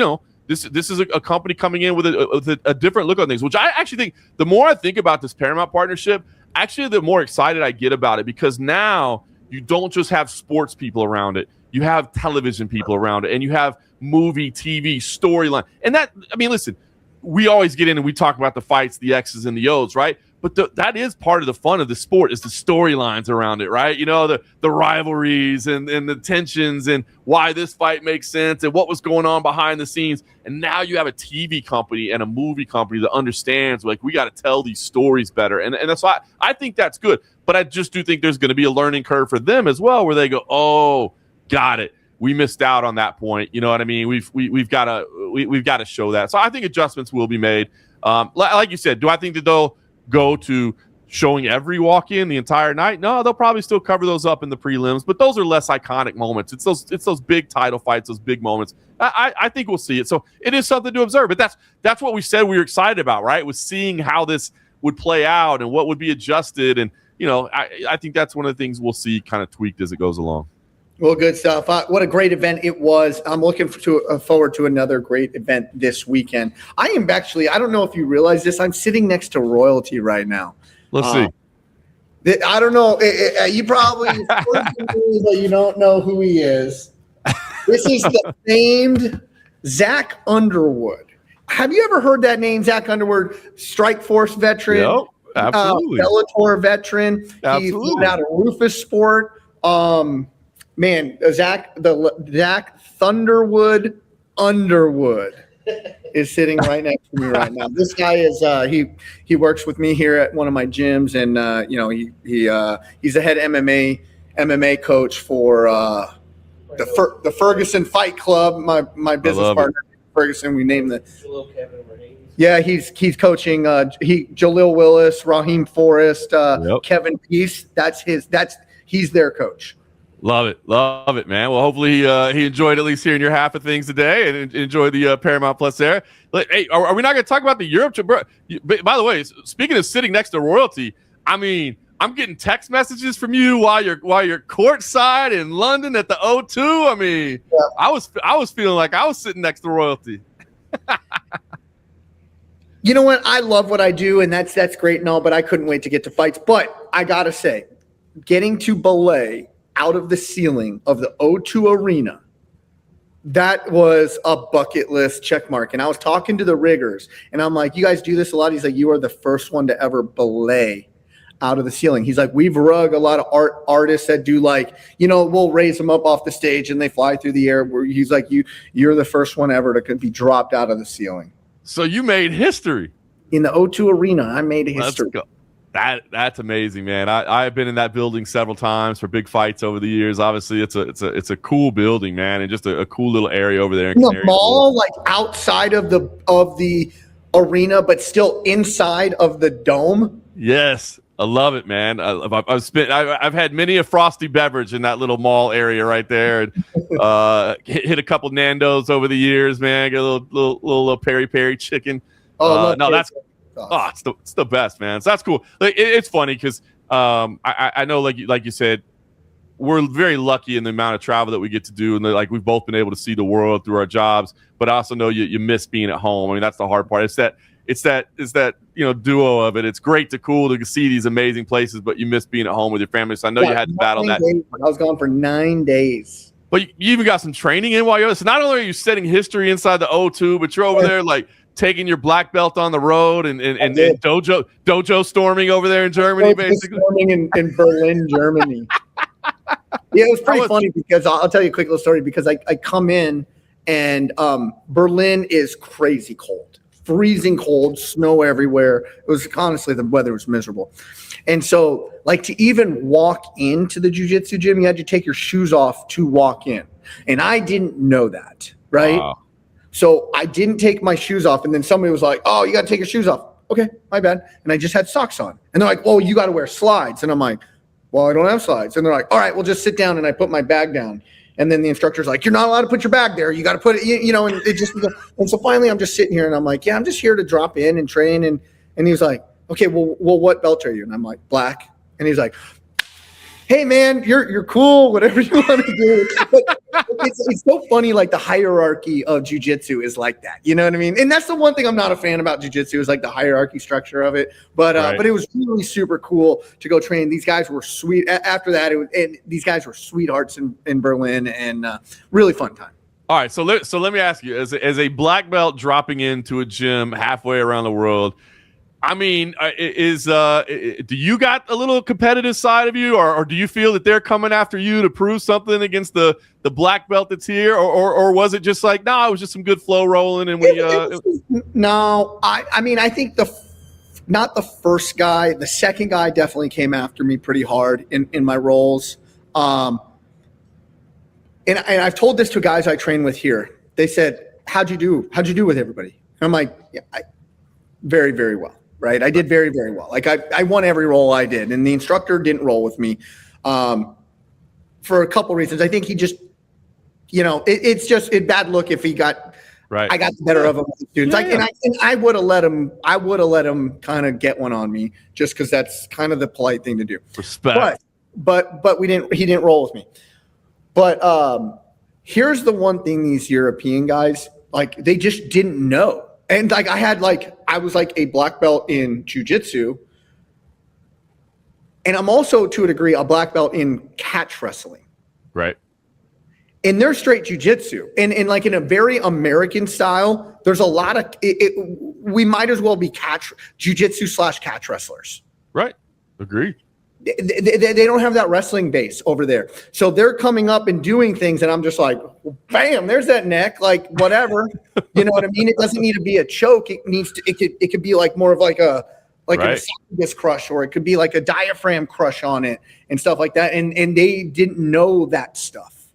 This is a company coming in with a different look on things, which I actually think the more I think about this Paramount partnership, actually the more excited I get about it, because now you don't just have sports people around it. You have television people around it, and you have movie, TV, storyline. And that, I mean, listen, we always get in and we talk about the fights, the X's and the O's, right? But that is part of the fun of the sport, is the storylines around it, right? The rivalries and the tensions and why this fight makes sense and what was going on behind the scenes. And now you have a TV company and a movie company that understands, like, we got to tell these stories better. And that's why I think that's good. But I just do think there's going to be a learning curve for them as well, where they go, oh, got it. We missed out on that point. You know what I mean? We've got to show that. So I think adjustments will be made. Like you said, do I think that they'll go to showing every walk-in the entire night? No, they'll probably still cover those up in the prelims, but those are less iconic moments. It's those big title fights, those big moments. I think we'll see it. So it is something to observe, but that's what we said we were excited about, right? Was seeing how this would play out and what would be adjusted. And, I think that's one of the things we'll see kind of tweaked as it goes along. Well, good stuff. What a great event it was. I'm looking forward to another great event this weekend. I don't know if you realize this, I'm sitting next to royalty right now. Let's see. I don't know. You probably, but you don't know who he is. This is the famed Zach Underwood. Have you ever heard that name, Zach Underwood? Strikeforce veteran. Yep, absolutely. Bellator veteran. Absolutely. He's out of Rufus Sport. Man, Zach Thunderwood Underwood is sitting right next to me right now. This guy is he works with me here at one of my gyms, and he's the head MMA coach for the Ferguson Fight Club. My business partner Ferguson. We named the. Yeah, he's coaching. Jaleel Willis, Raheem Forrest, Kevin Peace. He's their coach. Love it, man. Well, hopefully he enjoyed at least hearing your half of things today and enjoyed the Paramount Plus era. Hey, are we not going to talk about the Europe trip, bro? By the way, speaking of sitting next to royalty, I mean, I'm getting text messages from you while you're courtside in London at the O2. I mean, yeah. I was feeling like I was sitting next to royalty. You know what? I love what I do, and that's great and all, but I couldn't wait to get to fights. But I gotta say, getting to belay out of the ceiling of the O2 Arena, that was a bucket list check mark. And I was talking to the riggers, and I'm like, you guys do this a lot? He's like, you are the first one to ever belay out of the ceiling. He's like, we've rug a lot of artists that do, like, we'll raise them up off the stage and they fly through the air. He's like, you're the first one ever to be dropped out of the ceiling. So you made history. In the O2 Arena, I made history. That's amazing, man. I've been in that building several times for big fights over the years. Obviously, it's a cool building, man, and just a cool little area over there in the mall, like outside of the arena, but still inside of the dome. Yes, I love it, man. I've had many a frosty beverage in that little mall area right there, and hit a couple Nando's over the years, man. Get a little peri peri chicken. No, that's it's the best, man. So that's cool. Like, it's funny because I know, like you said, we're very lucky in the amount of travel that we get to do, and like we've both been able to see the world through our jobs. But I also know you miss being at home. I mean, that's the hard part. It's that duo of it. It's great to see these amazing places, but you miss being at home with your family. So I know you had to battle that. I was gone for 9 days. But you even got some training in while you're there. So not only are you setting history inside the O2, but you're over there like taking your black belt on the road and dojo storming over there in Germany, basically. Storming in Berlin, Germany. Yeah, it was pretty funny because I'll tell you a quick little story because I come in and Berlin is crazy cold, freezing cold, snow everywhere. It was honestly, the weather was miserable. And so like to even walk into the jiu-jitsu gym, you had to take your shoes off to walk in. And I didn't know that, right? Wow. So I didn't take my shoes off. And then somebody was like, oh, you got to take your shoes off. Okay, my bad. And I just had socks on. And they're like, oh, you got to wear slides. And I'm like, well, I don't have slides. And they're like, all right, well, just sit down. And I put my bag down. And then the instructor's like, you're not allowed to put your bag there. You got to put it, and it just, and so finally I'm just sitting here and I'm like, yeah, I'm just here to drop in and train. And he was like, okay, well, what belt are you? And I'm like, black. And he's like, hey man, you're cool, whatever you want to do. But it's so funny, like the hierarchy of jiu-jitsu is like that. You know what I mean? And that's the one thing I'm not a fan about jiu-jitsu is like the hierarchy structure of it. But but it was really super cool to go train. These guys were sweet. After that, these guys were sweethearts in Berlin and really fun time. All right, so let me ask you, as a black belt dropping into a gym halfway around the world, I mean, do you got a little competitive side of you, or do you feel that they're coming after you to prove something against the black belt that's here, or was it just like, no, it was just some good flow rolling and we? No, I mean, I think not the first guy, the second guy definitely came after me pretty hard in my roles, and I've told this to guys I train with here. They said, "How'd you do with everybody?" And I'm like, yeah, very, very well. Right. I did very, very well. Like I won every roll I did. And the instructor didn't roll with me for a couple reasons. I think he just, it's just a bad look if he got, I got the better of him with the students. Yeah. And I would have let him kind of get one on me just because that's kind of the polite thing to do. Respect. But he didn't roll with me. But here's the one thing these European guys, like they just didn't know. And like I was like a black belt in jiu-jitsu. And I'm also to a degree a black belt in catch wrestling. Right. And they're straight jiu-jitsu. And like in a very American style, there's a lot of we might as well be jiu-jitsu / catch wrestlers. Right. Agreed. They don't have that wrestling base over there. So they're coming up and doing things, and I'm just like, bam, there's that neck, like whatever. You know what I mean? It doesn't need to be a choke. It could be like more of like an esophagus crush, or it could be like a diaphragm crush on it and stuff like that. And they didn't know that stuff.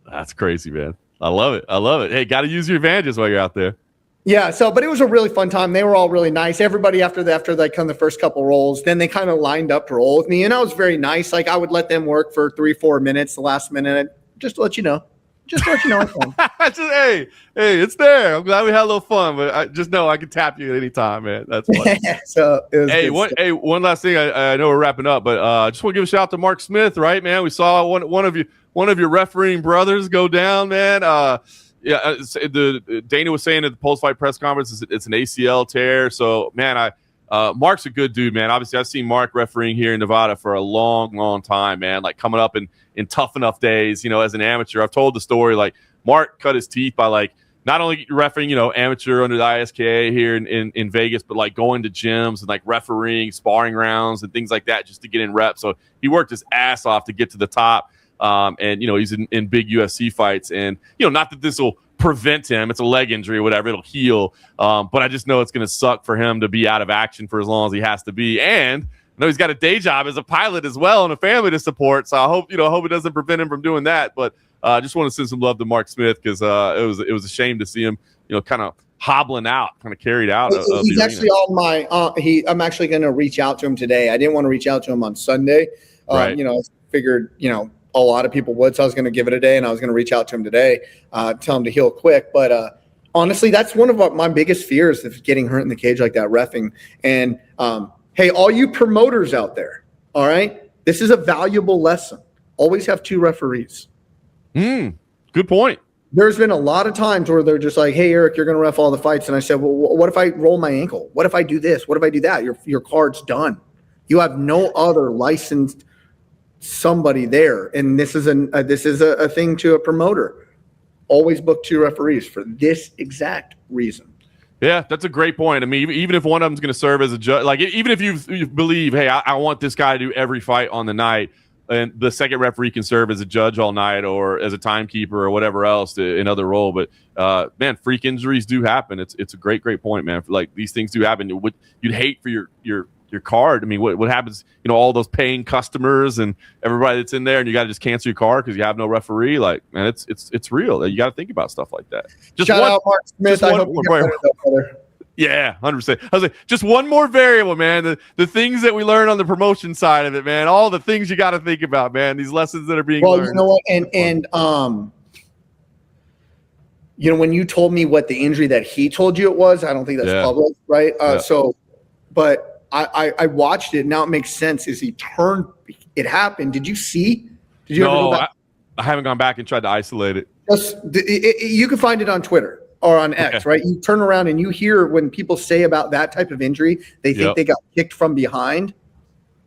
That's crazy, man. I love it. Hey, got to use your advantages while you're out there. Yeah, but it was a really fun time. They were all really nice. Everybody after like kind of the first couple rolls, then they kind of lined up to roll with me, and I was very nice. Like I would let them work for 3-4 minutes. The last minute, just to let you know. Hey, it's there. I'm glad we had a little fun, but I just know I can tap you at any time, man. That's fun. So it was one last thing. I know we're wrapping up, but I just want to give a shout out to Mark Smith, right, man? We saw one of your refereeing brothers go down, man. Yeah, Dana was saying at the post-fight press conference, it's an ACL tear. So, man, Mark's a good dude, man. Obviously, I've seen Mark refereeing here in Nevada for a long, long time, man. Like coming up in tough enough days, as an amateur. I've told the story, like Mark cut his teeth by like not only refereeing, amateur under the ISKA here in Vegas, but like going to gyms and like refereeing sparring rounds and things like that just to get in reps. So he worked his ass off to get to the top. And he's in big UFC fights, and not that this will prevent him. It's a leg injury or whatever. It'll heal. But I just know it's going to suck for him to be out of action for as long as he has to be. And I know he's got a day job as a pilot as well and a family to support. So I hope it doesn't prevent him from doing that. But I just want to send some love to Mark Smith because it was a shame to see him, kind of hobbling out, kind of carried out. He's actually on my. I'm actually going to reach out to him today. I didn't want to reach out to him on Sunday. Right. I figured a lot of people would, so I was going to give it a day, and I was going to reach out to him today, tell him to heal quick. But honestly, that's one of my biggest fears of getting hurt in the cage like that, reffing. And hey, all you promoters out there, all right, this is a valuable lesson. Always have 2 referees. Good point. There's been a lot of times where they're just like, hey, Eric, you're going to ref all the fights. And I said, well, what if I roll my ankle? What if I do this? What if I do that? Your card's done. You have no other licensed somebody there. And this is a thing to a promoter. Always book 2 referees for this exact reason. Yeah, that's a great point. I mean, even if one of them's going to serve as a judge, like even if you believe, hey, I want this guy to do every fight on the night, and the second referee can serve as a judge all night or as a timekeeper or whatever else in other role. But man, freak injuries do happen. It's a great point, man. Like these things do happen. You'd hate for your card. I mean, what happens? All those paying customers and everybody that's in there, and you got to just cancel your card because you have no referee. Like, man, it's real. You got to think about stuff like that. Shout out Mark Smith. I hope you get better, brother. Yeah, 100%. I was like, just one more variable, man. The things that we learn on the promotion side of it, man. All the things you got to think about, man. These lessons that are being learned. Well, you know what? And when you told me what the injury that he told you it was, I don't think that's public, right? But I watched it. Now it makes sense. It happened. Did you see? Did you ever go back? I haven't gone back and tried to isolate it. You can find it on Twitter. Or on X, right? You turn around and you hear when people say about that type of injury, they think they got kicked from behind.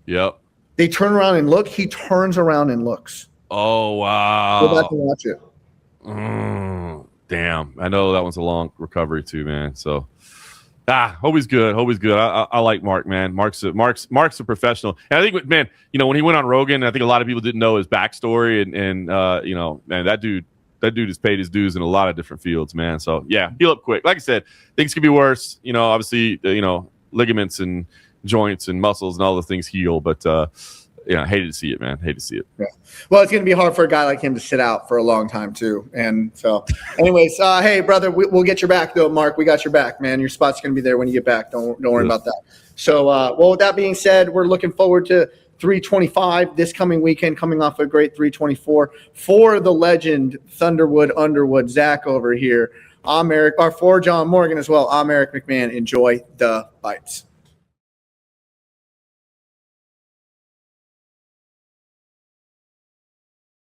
Yep. They turn around and look. He turns around and looks. Oh, wow. Go back and watch it. Damn. I know that one's a long recovery too, man. So, hope he's good. I like Mark, man. Mark's a professional. And I think, man, when he went on Rogan, I think a lot of people didn't know his backstory. And man, that dude has paid his dues in a lot of different fields, man. So yeah, heal up quick. Like I said, things could be worse. Obviously, ligaments and joints and muscles and all the things heal. But I hated to see it, man. Hate to see it. Yeah. Well, it's going to be hard for a guy like him to sit out for a long time too. And so, anyways, hey, brother, we'll get your back though, Mark. We got your back, man. Your spot's going to be there when you get back. Don't worry about that. So, well, with that being said, we're looking forward to 325 this coming weekend, coming off a great 324 for the legend Underwood Zach over here. I'm Eric, or for John Morgan as well. I'm Eric McMahon. Enjoy the fights.